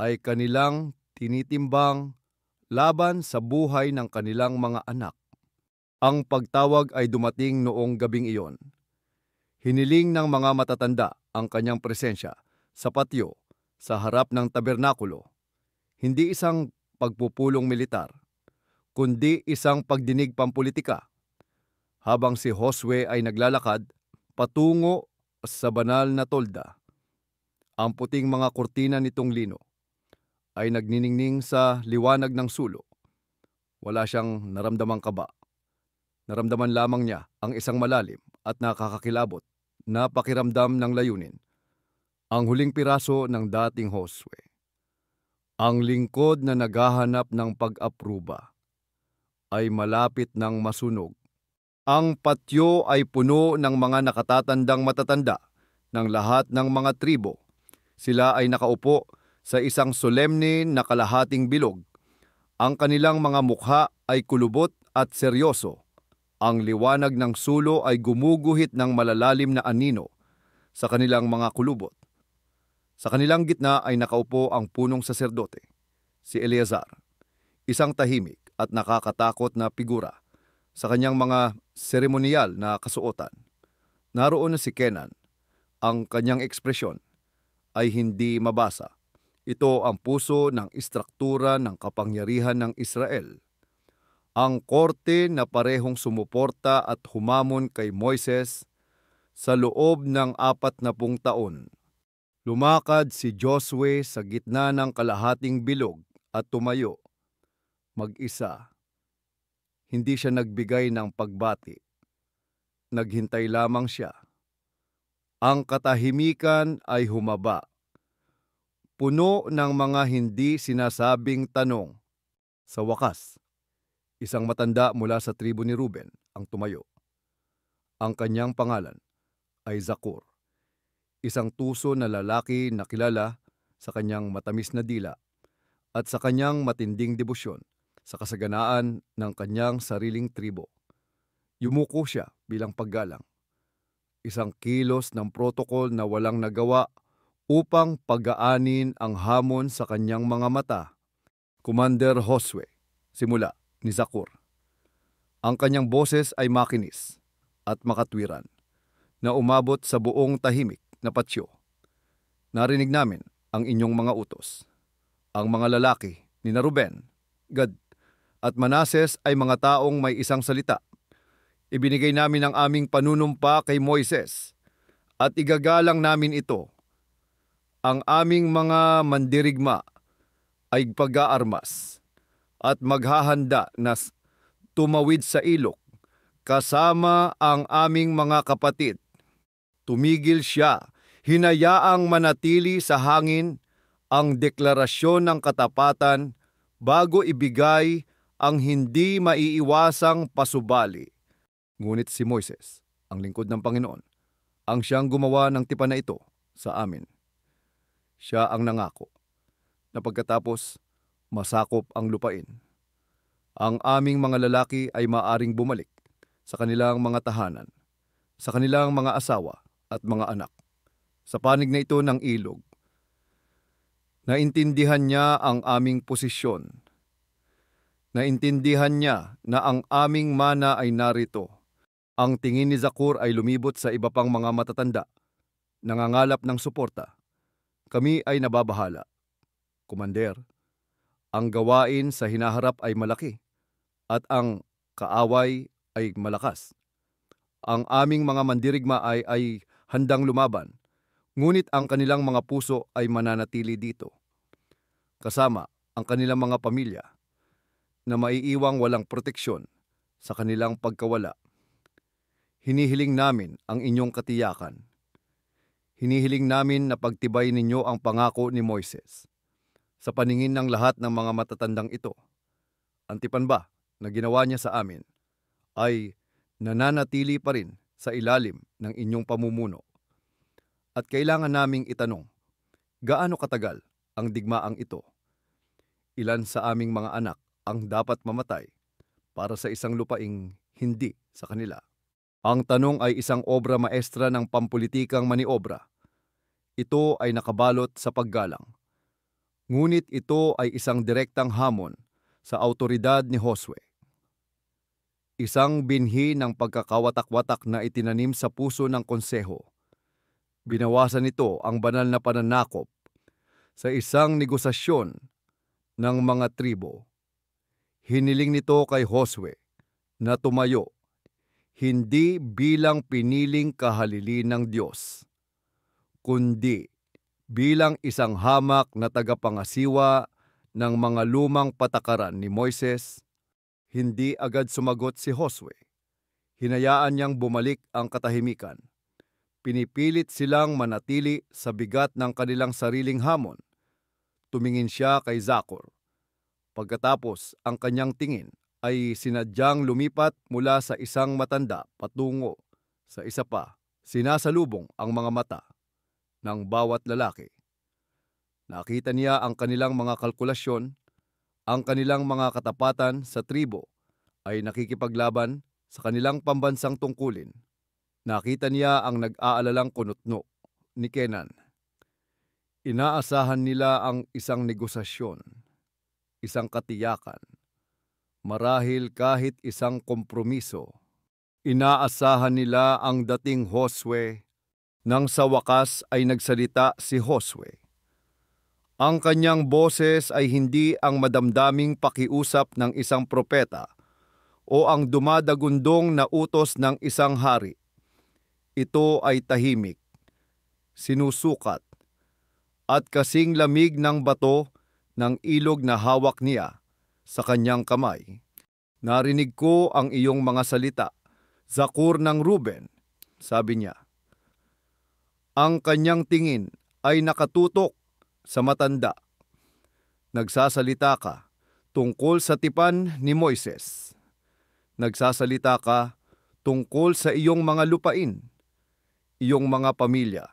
ay kanilang tinitimbang laban sa buhay ng kanilang mga anak. Ang pagtawag ay dumating noong gabing iyon. Hiniling ng mga matatanda ang kanyang presensya sa patio sa harap ng tabernakulo. Hindi isang pagpupulong militar, kundi isang pagdinig pampulitika. Habang si Josue ay naglalakad patungo sa banal na tolda, ang puting mga kurtina nitong lino ay nagniningning sa liwanag ng sulok. Wala siyang naramdamang kaba. Naramdaman lamang niya ang isang malalim at nakakakilabot na pakiramdam ng layunin. Ang huling piraso ng dating Josue. Ang lingkod na naghahanap ng pag-apruba ay malapit ng masunog. Ang patyo ay puno ng mga nakatatandang matatanda ng lahat ng mga tribo. Sila ay nakaupo sa isang solemne na kalahating bilog. Ang kanilang mga mukha ay kulubot at seryoso. Ang liwanag ng sulo ay gumuguhit ng malalalim na anino sa kanilang mga kulubot. Sa kanilang gitna ay nakaupo ang punong saserdote, si Eleazar, isang tahimik at nakakatakot na figura sa kanyang mga seremoniyal na kasuotan. Naroon na si Kenan. Ang kanyang ekspresyon ay hindi mabasa. Ito ang puso ng istruktura ng kapangyarihan ng Israel. Ang korte na parehong sumuporta at humamon kay Moises sa loob ng 40 taon. Lumakad si Josue sa gitna ng kalahating bilog at tumayo, mag-isa. Hindi siya nagbigay ng pagbati. Naghintay lamang siya. Ang katahimikan ay humaba. Puno ng mga hindi sinasabing tanong. Sa wakas, isang matanda mula sa tribo ni Ruben ang tumayo. Ang kanyang pangalan ay Zakur, isang tuso na lalaki na kilala sa kanyang matamis na dila at sa kanyang matinding debosyon sa kasaganaan ng kanyang sariling tribo. Yumuko siya bilang paggalang. Isang kilos ng protokol na walang nagawa upang pagaanin ang hamon sa kanyang mga mata. Commander Josue, simula ni Zakur. Ang kanyang boses ay makinis at makatwiran na umabot sa buong tahimik na patsyo. Narinig namin ang inyong mga utos. Ang mga lalaki ni Ruben, Gad, at Manases ay mga taong may isang salita. Ibinigay namin ang aming panunumpa kay Moises at igagalang namin ito. Ang aming mga mandirigma ay pag-aarmas at maghahanda na tumawid sa ilog kasama ang aming mga kapatid. Tumigil siya, hinayaang manatili sa hangin ang deklarasyon ng katapatan bago ibigay ang hindi maiiwasang pasubali. Ngunit si Moises, ang lingkod ng Panginoon, ang siyang gumawa ng tipan na ito sa amin. Siya ang nangako na pagkatapos masakop ang lupain. Ang aming mga lalaki ay maaring bumalik sa kanilang mga tahanan, sa kanilang mga asawa at mga anak. Sa panig na ito ng ilog, naintindihan niya ang aming posisyon. Naintindihan niya na ang aming mana ay narito. Ang tingin ni Zakur ay lumibot sa iba pang mga matatanda, nangangalap ng suporta. Kami ay nababahala. Komander, ang gawain sa hinaharap ay malaki at ang kaaway ay malakas. Ang aming mga mandirigma ay handang lumaban, ngunit ang kanilang mga puso ay mananatili dito. Kasama ang kanilang mga pamilya na maiiwang walang proteksyon sa kanilang pagkawala. Hinihiling namin ang inyong katiyakan. Hinihiling namin na pagtibay ninyo ang pangako ni Moises. Sa paningin ng lahat ng mga matatandang ito, ang tipan ba na ginawa niya sa amin ay nananatili pa rin sa ilalim ng inyong pamumuno. At kailangan naming itanong, gaano katagal ang digmaang ito? Ilan sa aming mga anak ang dapat mamatay para sa isang lupaing hindi sa kanila? Ang tanong ay isang obra maestra ng pampulitikang maniobra. Ito ay nakabalot sa paggalang. Ngunit ito ay isang direktang hamon sa autoridad ni Josue. Isang binhi ng pagkakawatak-watak na itinanim sa puso ng konseho. Binawasan nito ang banal na pananakop sa isang negosasyon ng mga tribo. Hiniling nito kay Josue na tumayo, hindi bilang piniling kahalili ng Diyos, kundi bilang isang hamak na tagapangasiwa ng mga lumang patakaran ni Moises. Hindi agad sumagot si Josue. Hinayaan niyang bumalik ang katahimikan. Pinipilit silang manatili sa bigat ng kanilang sariling hamon. tumingin siya kay Zakor. Pagkatapos, ang kanyang tingin ay sinadyang lumipat mula sa isang matanda patungo sa isa pa. Sinasalubong ang mga mata ng bawat lalaki. Nakita niya ang kanilang mga kalkulasyon, ang kanilang mga katapatan sa tribo ay nakikipaglaban sa kanilang pambansang tungkulin. Nakita niya ang nag-aalalang kunutno ni Kenan. Inaasahan nila ang isang negosasyon, isang katiyakan, marahil kahit isang kompromiso. Inaasahan nila ang dating Josue nang sa wakas ay nagsalita si Josue. Ang kanyang boses ay hindi ang madamdaming pakiusap ng isang propeta o ang dumadagundong na utos ng isang hari. Ito ay tahimik, sinusukat, at kasing lamig ng bato ng ilog na hawak niya sa kanyang kamay. Narinig ko ang iyong mga salita, Zakor ng Ruben, sabi niya. Ang kanyang tingin ay nakatutok sa matanda. Nagsasalita ka tungkol sa tipan ni Moises. Nagsasalita ka tungkol sa iyong mga lupain, iyong mga pamilya,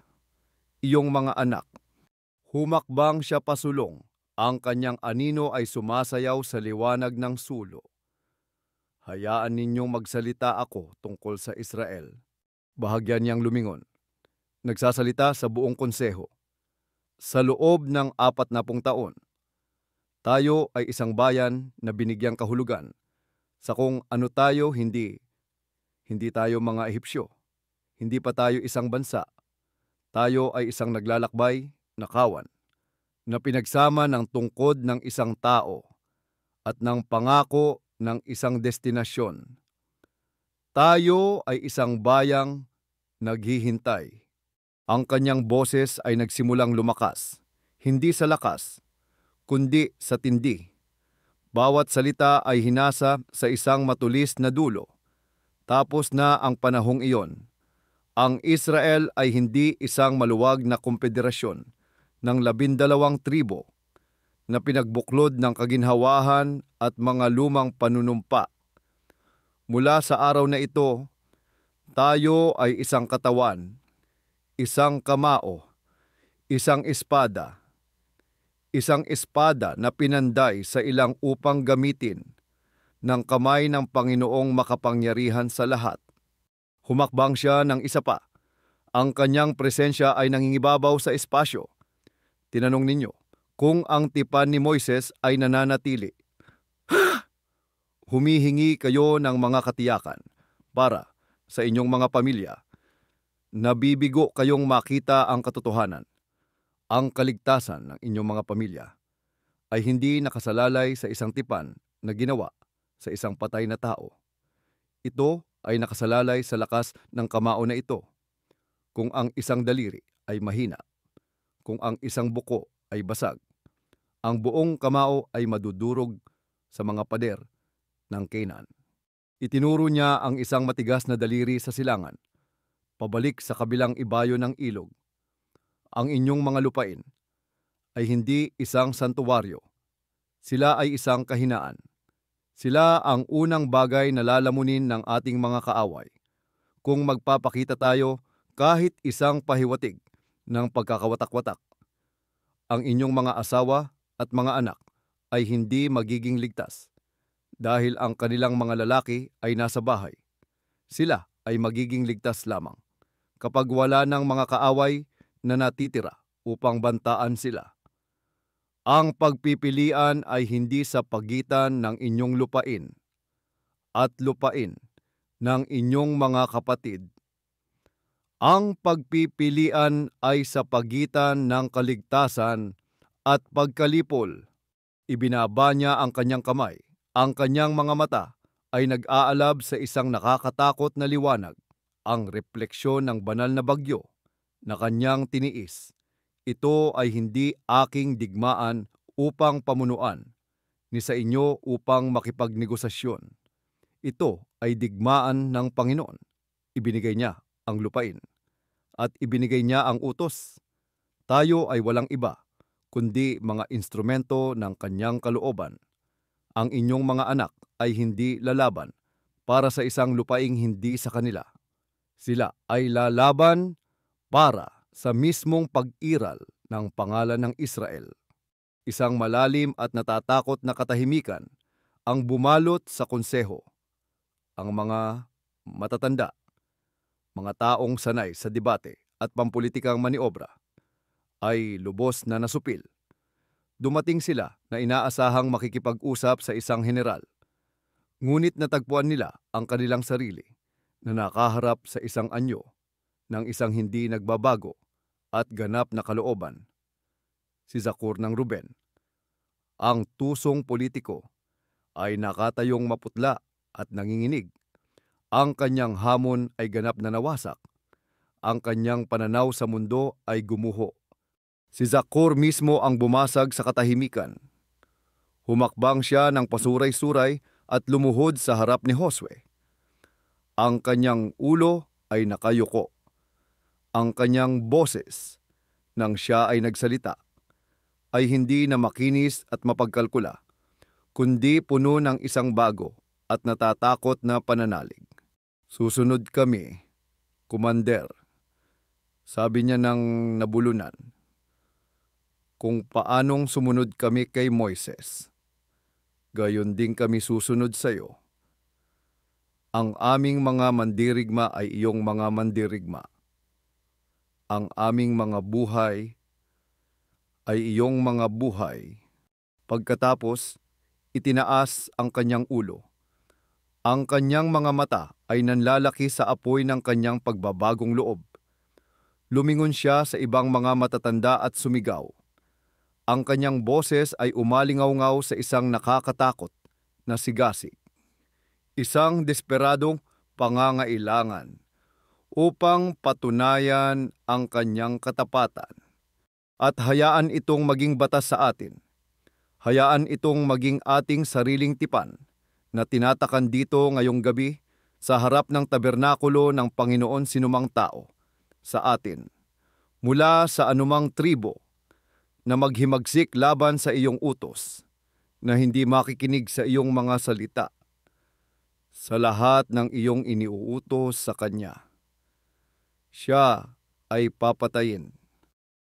iyong mga anak. Humakbang siya pasulong. Ang kanyang anino ay sumasayaw sa liwanag ng sulo. Hayaan ninyong magsalita ako tungkol sa Israel. Bahagyan niyang lumingon. Nagsasalita sa buong konseho. Sa loob ng 40 taon, tayo ay isang bayan na binigyang kahulugan sa kung ano tayo hindi tayo mga Ehipsyo. Hindi pa tayo isang bansa. Tayo ay isang naglalakbay na kawan na pinagsama ng tungkod ng isang tao at ng pangako ng isang destinasyon. Tayo ay isang bayang naghihintay. Ang kanyang boses ay nagsimulang lumakas, hindi sa lakas, kundi sa tindi. Bawat salita ay hinasa sa isang matulis na dulo. Tapos na ang panahong iyon. Ang Israel ay hindi isang maluwag na kompederasyon ng 12 tribo na pinagbuklod ng kaginhawahan at mga lumang panunumpa. Mula sa araw na ito, tayo ay isang katawan, isang kamao, isang espada na pinanday sa ilang upang gamitin ng kamay ng Panginoong makapangyarihan sa lahat. Humakbang siya ng isa pa. Ang kanyang presensya ay nangingibabaw sa espasyo. Tinanong ninyo kung ang tipan ni Moises ay nananatili. Humihingi kayo ng mga katiyakan para sa inyong mga pamilya. Nabibigo kayong makita ang katotohanan. Ang kaligtasan ng inyong mga pamilya ay hindi nakasalalay sa isang tipan na ginawa sa isang patay na tao. Ito ay nakasalalay sa lakas ng kamao na ito. Kung ang isang daliri ay mahina, kung ang isang buko ay basag, ang buong kamao ay madudurog sa mga pader ng Canaan. Itinuro niya ang isang matigas na daliri sa silangan, pabalik sa kabilang ibayo ng ilog. Ang inyong mga lupain ay hindi isang santuwaryo. Sila ay isang kahinaan. Sila ang unang bagay na lalamunin ng ating mga kaaway. Kung magpapakita tayo kahit isang pahiwatig ng pagkakawatak-watak, ang inyong mga asawa at mga anak ay hindi magiging ligtas dahil ang kanilang mga lalaki ay nasa bahay. Sila ay magiging ligtas lamang kapag wala ng mga kaaway na natitira upang bantaan sila. Ang pagpipilian ay hindi sa pagitan ng inyong lupain at lupain ng inyong mga kapatid. Ang pagpipilian ay sa pagitan ng kaligtasan at pagkalipol. Ibinaba niya ang kanyang kamay. Ang kanyang mga mata ay nag-aalab sa isang nakakatakot na liwanag, ang refleksyon ng banal na bagyo na kanyang tiniis. Ito ay hindi aking digmaan upang pamunuan, ni sa inyo upang makipagnegosasyon. Ito ay digmaan ng Panginoon. Ibinigay niya ang lupain at ibinigay niya ang utos. Tayo ay walang iba kundi mga instrumento ng kanyang kalooban. Ang inyong mga anak ay hindi lalaban para sa isang lupaing hindi sa kanila. Sila ay lalaban para sa mismong pag-iral ng pangalan ng Israel. Isang malalim at natatakot na katahimikan ang bumalot sa konseho. Ang mga matatanda, mga taong sanay sa debate at pampulitikang maniobra ay lubos na nasupil. Dumating sila na inaasahang makikipag-usap sa isang general. Ngunit natagpuan nila ang kanilang sarili na nakaharap sa isang anyo ng isang hindi nagbabago at ganap na kalooban. Si Zakur ng Ruben. Ang tusong politiko ay nakatayong maputla at nanginginig. Ang kanyang hamon ay ganap na nawasak. Ang kanyang pananaw sa mundo ay gumuho. Si Zakur mismo ang bumasag sa katahimikan. Humakbang siya ng pasuray-suray at lumuhod sa harap ni Josue. Ang kanyang ulo ay nakayuko. Ang kanyang boses, nang siya ay nagsalita, ay hindi na makinis at mapagkalkula, kundi puno ng isang bago at natatakot na pananalig. Susunod kami, Kumander, sabi niya ng nabulunan. Kung paanong sumunod kami kay Moises, gayon din kami susunod sa iyo. Ang aming mga mandirigma ay iyong mga mandirigma. Ang aming mga buhay ay iyong mga buhay. Pagkatapos, itinaas ang kanyang ulo. Ang kanyang mga mata ay nanlalaki sa apoy ng kanyang pagbabagong loob. Lumingon siya sa ibang mga matatanda at sumigaw. Ang kanyang boses ay umalingaw-ngaw sa isang nakakatakot na sigasig. Isang desperadong pangangailangan upang patunayan ang kanyang katapatan. At hayaan itong maging batas sa atin. Hayaan itong maging ating sariling tipan na tinatakan dito ngayong gabi sa harap ng tabernakulo ng Panginoon sinumang tao sa atin, mula sa anumang tribo na maghimagsik laban sa iyong utos, na hindi makikinig sa iyong mga salita, sa lahat ng iyong iniuutos sa kanya. Siya ay papatayin.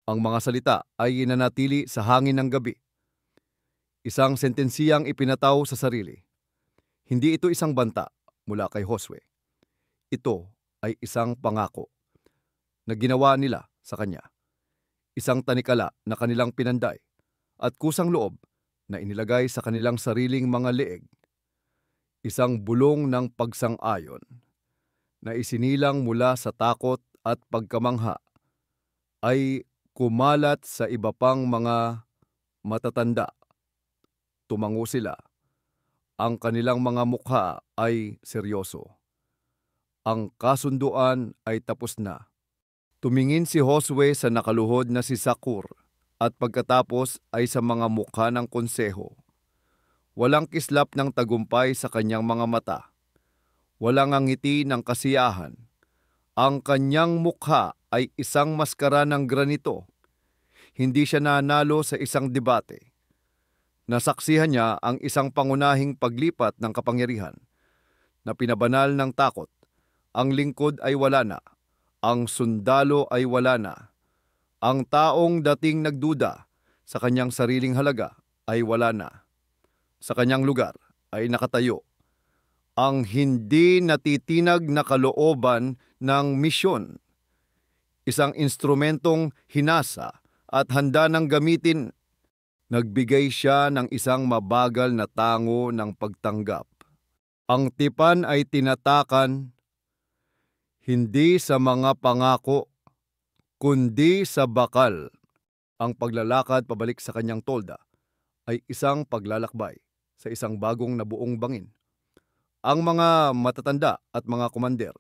Ang mga salita ay inanatili sa hangin ng gabi. Isang sentensiyang ipinataw sa sarili. Hindi ito isang banta mula kay Josue. Ito ay isang pangako na ginawa nila sa kanya. Isang tanikala na kanilang pinanday at kusang loob na inilagay sa kanilang sariling mga leeg. Isang bulong ng pagsang-ayon na isinilang mula sa takot at pagkamangha ay kumalat sa iba pang mga matatanda. Tumango sila. Ang kanilang mga mukha ay seryoso. Ang kasunduan ay tapos na. Tumingin si Josue sa nakaluhod na si Zakur at pagkatapos ay sa mga mukha ng konseho. Walang kislap ng tagumpay sa kanyang mga mata. Walang ngiti ng kasiyahan. Ang kanyang mukha ay isang maskara ng granito. Hindi siya nanalo sa isang debate. Nasaksihan niya ang isang pangunahing paglipat ng kapangyarihan na pinabanal ng takot. Ang lingkod ay wala na. Ang sundalo ay wala na. Ang taong dating nagduda sa kanyang sariling halaga ay wala na. Sa kanyang lugar ay nakatayo ang hindi natitinag na kalooban ng misyon. Isang instrumentong hinasa at handa ng gamitin. Nagbigay siya ng isang mabagal na tango ng pagtanggap. Ang tipan ay tinatakan hindi sa mga pangako, kundi sa bakal. Ang paglalakad pabalik sa kanyang tolda ay isang paglalakbay sa isang bagong nabuong bangin. Ang mga matatanda at mga komander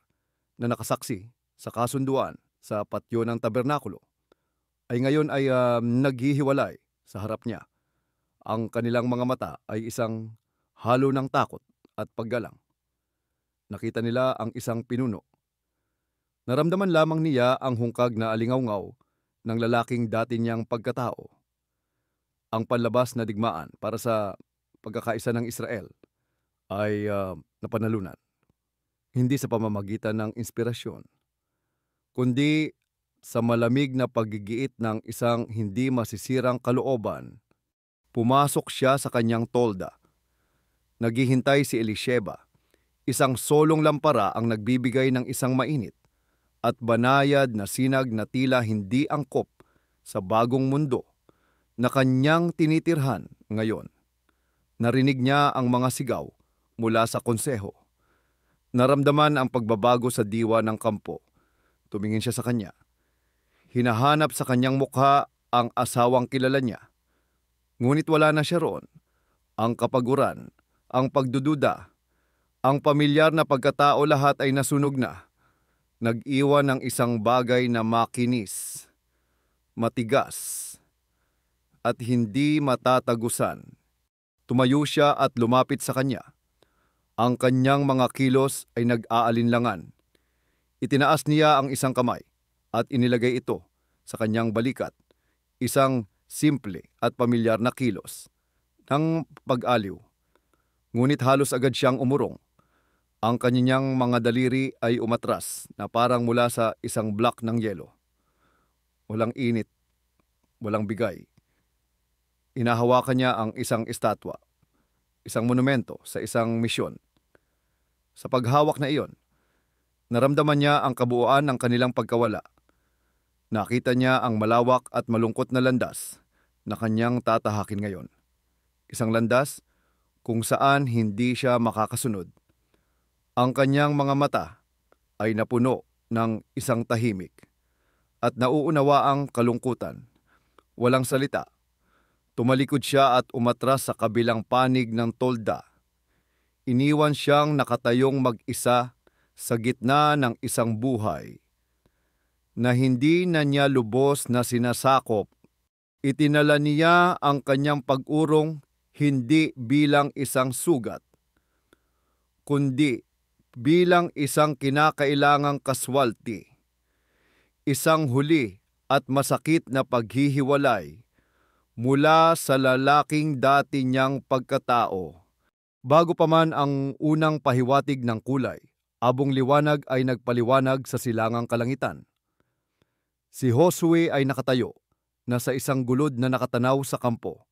na nakasaksi sa kasunduan sa patio ng tabernakulo ay ngayon ay naghihiwalay sa harap niya. Ang kanilang mga mata ay isang halo ng takot at paggalang. Nakita nila ang isang pinuno. Naramdaman lamang niya ang hungkag na alingawngaw ng lalaking dati niyang pagkatao. ang panlabas na digmaan para sa pagkakaisa ng Israel ay napanalunan. Hindi sa pamamagitan ng inspirasyon, kundi sa malamig na paggigiit ng isang hindi masisirang kalooban. Pumasok siya sa kanyang tolda. Naghihintay si Elisheba. Isang solong lampara ang nagbibigay ng isang mainit at banayad na sinag na tila hindi angkop sa bagong mundo na kanyang tinitirhan ngayon. Narinig niya ang mga sigaw mula sa konseho. Naramdaman ang pagbabago sa diwa ng kampo. Tumingin siya sa kanya. Hinahanap sa kanyang mukha ang asawang kilala niya. Ngunit wala na siya roon. Ang kapaguran, ang pagdududa, ang pamilyar na pagkatao, lahat ay nasunog na. Nag-iwan ng isang bagay na makinis, matigas, at hindi matatagusan. Tumayo siya at lumapit sa kanya. Ang kanyang mga kilos ay nag-aalinlangan. Itinaas niya ang isang kamay at inilagay ito sa kanyang balikat. Isang simple at pamilyar na kilos ng pag-aliw. Ngunit halos agad siyang umurong. Ang kanyang mga daliri ay umatras na parang mula sa isang block ng yelo. Walang init, walang bigay. Inahawakan niya ang isang estatwa, isang monumento sa isang misyon. Sa paghawak na iyon, naramdaman niya ang kabuuan ng kanilang pagkawala. Nakita niya ang malawak at malungkot na landas na kanyang tatahakin ngayon. Isang landas kung saan hindi siya makakasunod. Ang kanyang mga mata ay napuno ng isang tahimik at nauunawaang kalungkutan. Walang salita. Tumalikod siya at umatras sa kabilang panig ng tolda. Iniwan siyang nakatayong mag-isa sa gitna ng isang buhay na hindi na niya lubos na sinasakop. Itinala niya ang kanyang pag-urong hindi bilang isang sugat, kundi bilang isang kinakailangang kaswalti, isang huli at masakit na paghihiwalay mula sa lalaking dati niyang pagkatao. Bago pa man ang unang pahiwatig ng kulay, abong liwanag ay nagpaliwanag sa silangang kalangitan. Si Josue ay nakatayo na sa isang gulod na nakatanaw sa kampo.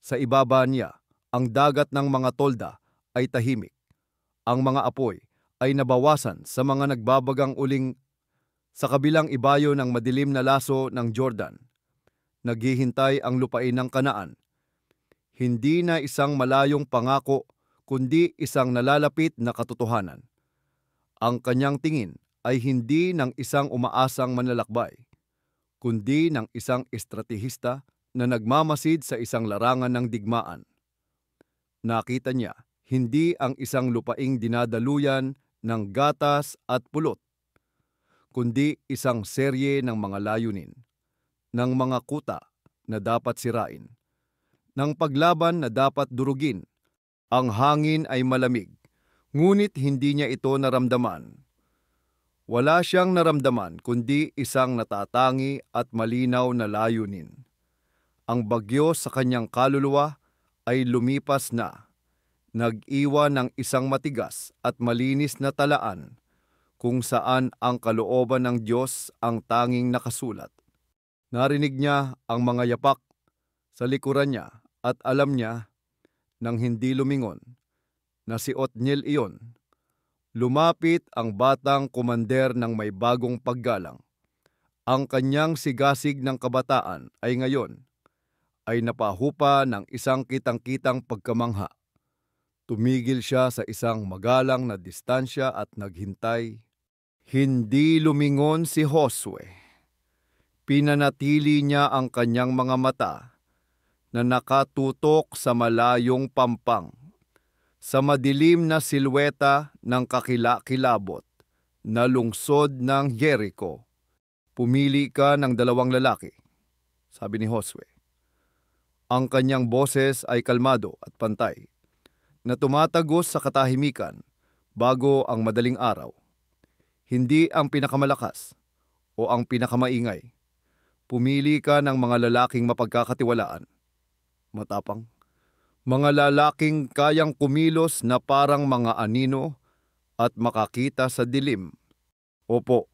Sa ibaba niya, ang dagat ng mga tolda ay tahimik. Ang mga apoy ay nabawasan sa mga nagbabagang uling sa kabilang ibayo ng madilim na laso ng Jordan. Naghihintay ang lupain ng Kanaan. Hindi na isang malayong pangako, kundi isang nalalapit na katotohanan. Ang kanyang tingin ay hindi ng isang umaasang manlalakbay, kundi ng isang estratehista na nagmamasid sa isang larangan ng digmaan. Nakita niya hindi ang isang lupaing dinadaluyan ng gatas at pulot, kundi isang serye ng mga layunin, ng mga kuta na dapat sirain, ng paglaban na dapat durugin. Ang hangin ay malamig, ngunit hindi niya ito naramdaman. Wala siyang naramdaman kundi isang natatangi at malinaw na layunin. Ang bagyo sa kanyang kaluluwa ay lumipas na, nag-iwan ng isang matigas at malinis na talaan kung saan ang kalooban ng Diyos ang tanging nakasulat. Narinig niya ang mga yapak sa likuran niya at alam niya nang hindi lumingon na si Othniel iyon. Lumapit ang batang komander ng may bagong paggalang. Ang kanyang sigasig ng kabataan ay ngayon ay napahupa ng isang kitang-kitang pagkamangha. Tumigil siya sa isang magalang na distansya at naghintay. Hindi lumingon si Josue. Pinanatili niya ang kanyang mga mata na nakatutok sa malayong pampang, sa madilim na silweta ng kakilakilabot na lungsod ng Jericho. Pumili ka ng 2 lalaki, sabi ni Josue. Ang kanyang boses ay kalmado at pantay, na tumatagos sa katahimikan bago ang madaling araw. Hindi ang pinakamalakas o ang pinakamaingay. Pumili ka ng mga lalaking mapagkakatiwalaan, matapang. Mga lalaking kayang kumilos na parang mga anino at makakita sa dilim. Opo,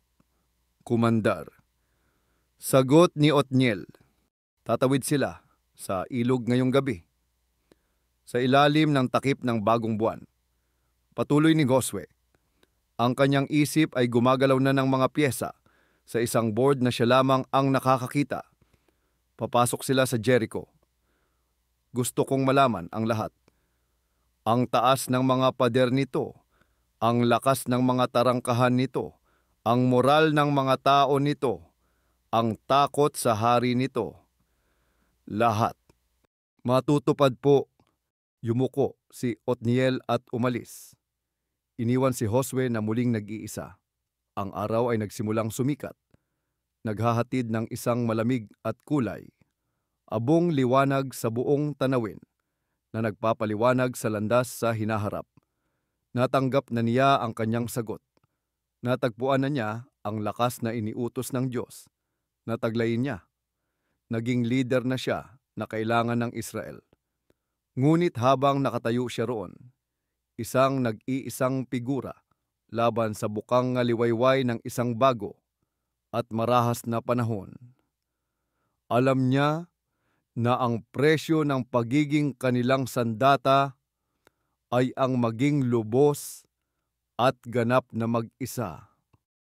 kumandar. Sagot ni Otniel. Tatawid sila sa ilog ngayong gabi, sa ilalim ng takip ng bagong buwan. Patuloy ni Josue. Ang kanyang isip ay gumagalaw na ng mga pyesa sa isang board na siya lamang ang nakakakita. Papasok sila sa Jericho. Gusto kong malaman ang lahat. Ang taas ng mga pader nito, ang lakas ng mga tarangkahan nito, ang moral ng mga tao nito, ang takot sa hari nito. Lahat. Matutupad po. Yumuko si Otniel at umalis. Iniwan si Josue na muling nag-iisa. Ang araw ay nagsimulang sumikat. Naghahatid ng isang malamig at kulay. Abong liwanag sa buong tanawin na nagpapaliwanag sa landas sa hinaharap. Natanggap na niya ang kanyang sagot. Natagpuan na niya ang lakas na iniutos ng Diyos. Nataglayin niya. Naging leader na siya na kailangan ng Israel. Ngunit habang nakatayo siya roon, isang nag-iisang figura laban sa bukang ngaliwayway ng isang bago at marahas na panahon. Alam niya na ang presyo ng pagiging kanilang sandata ay ang maging lubos at ganap na mag-isa.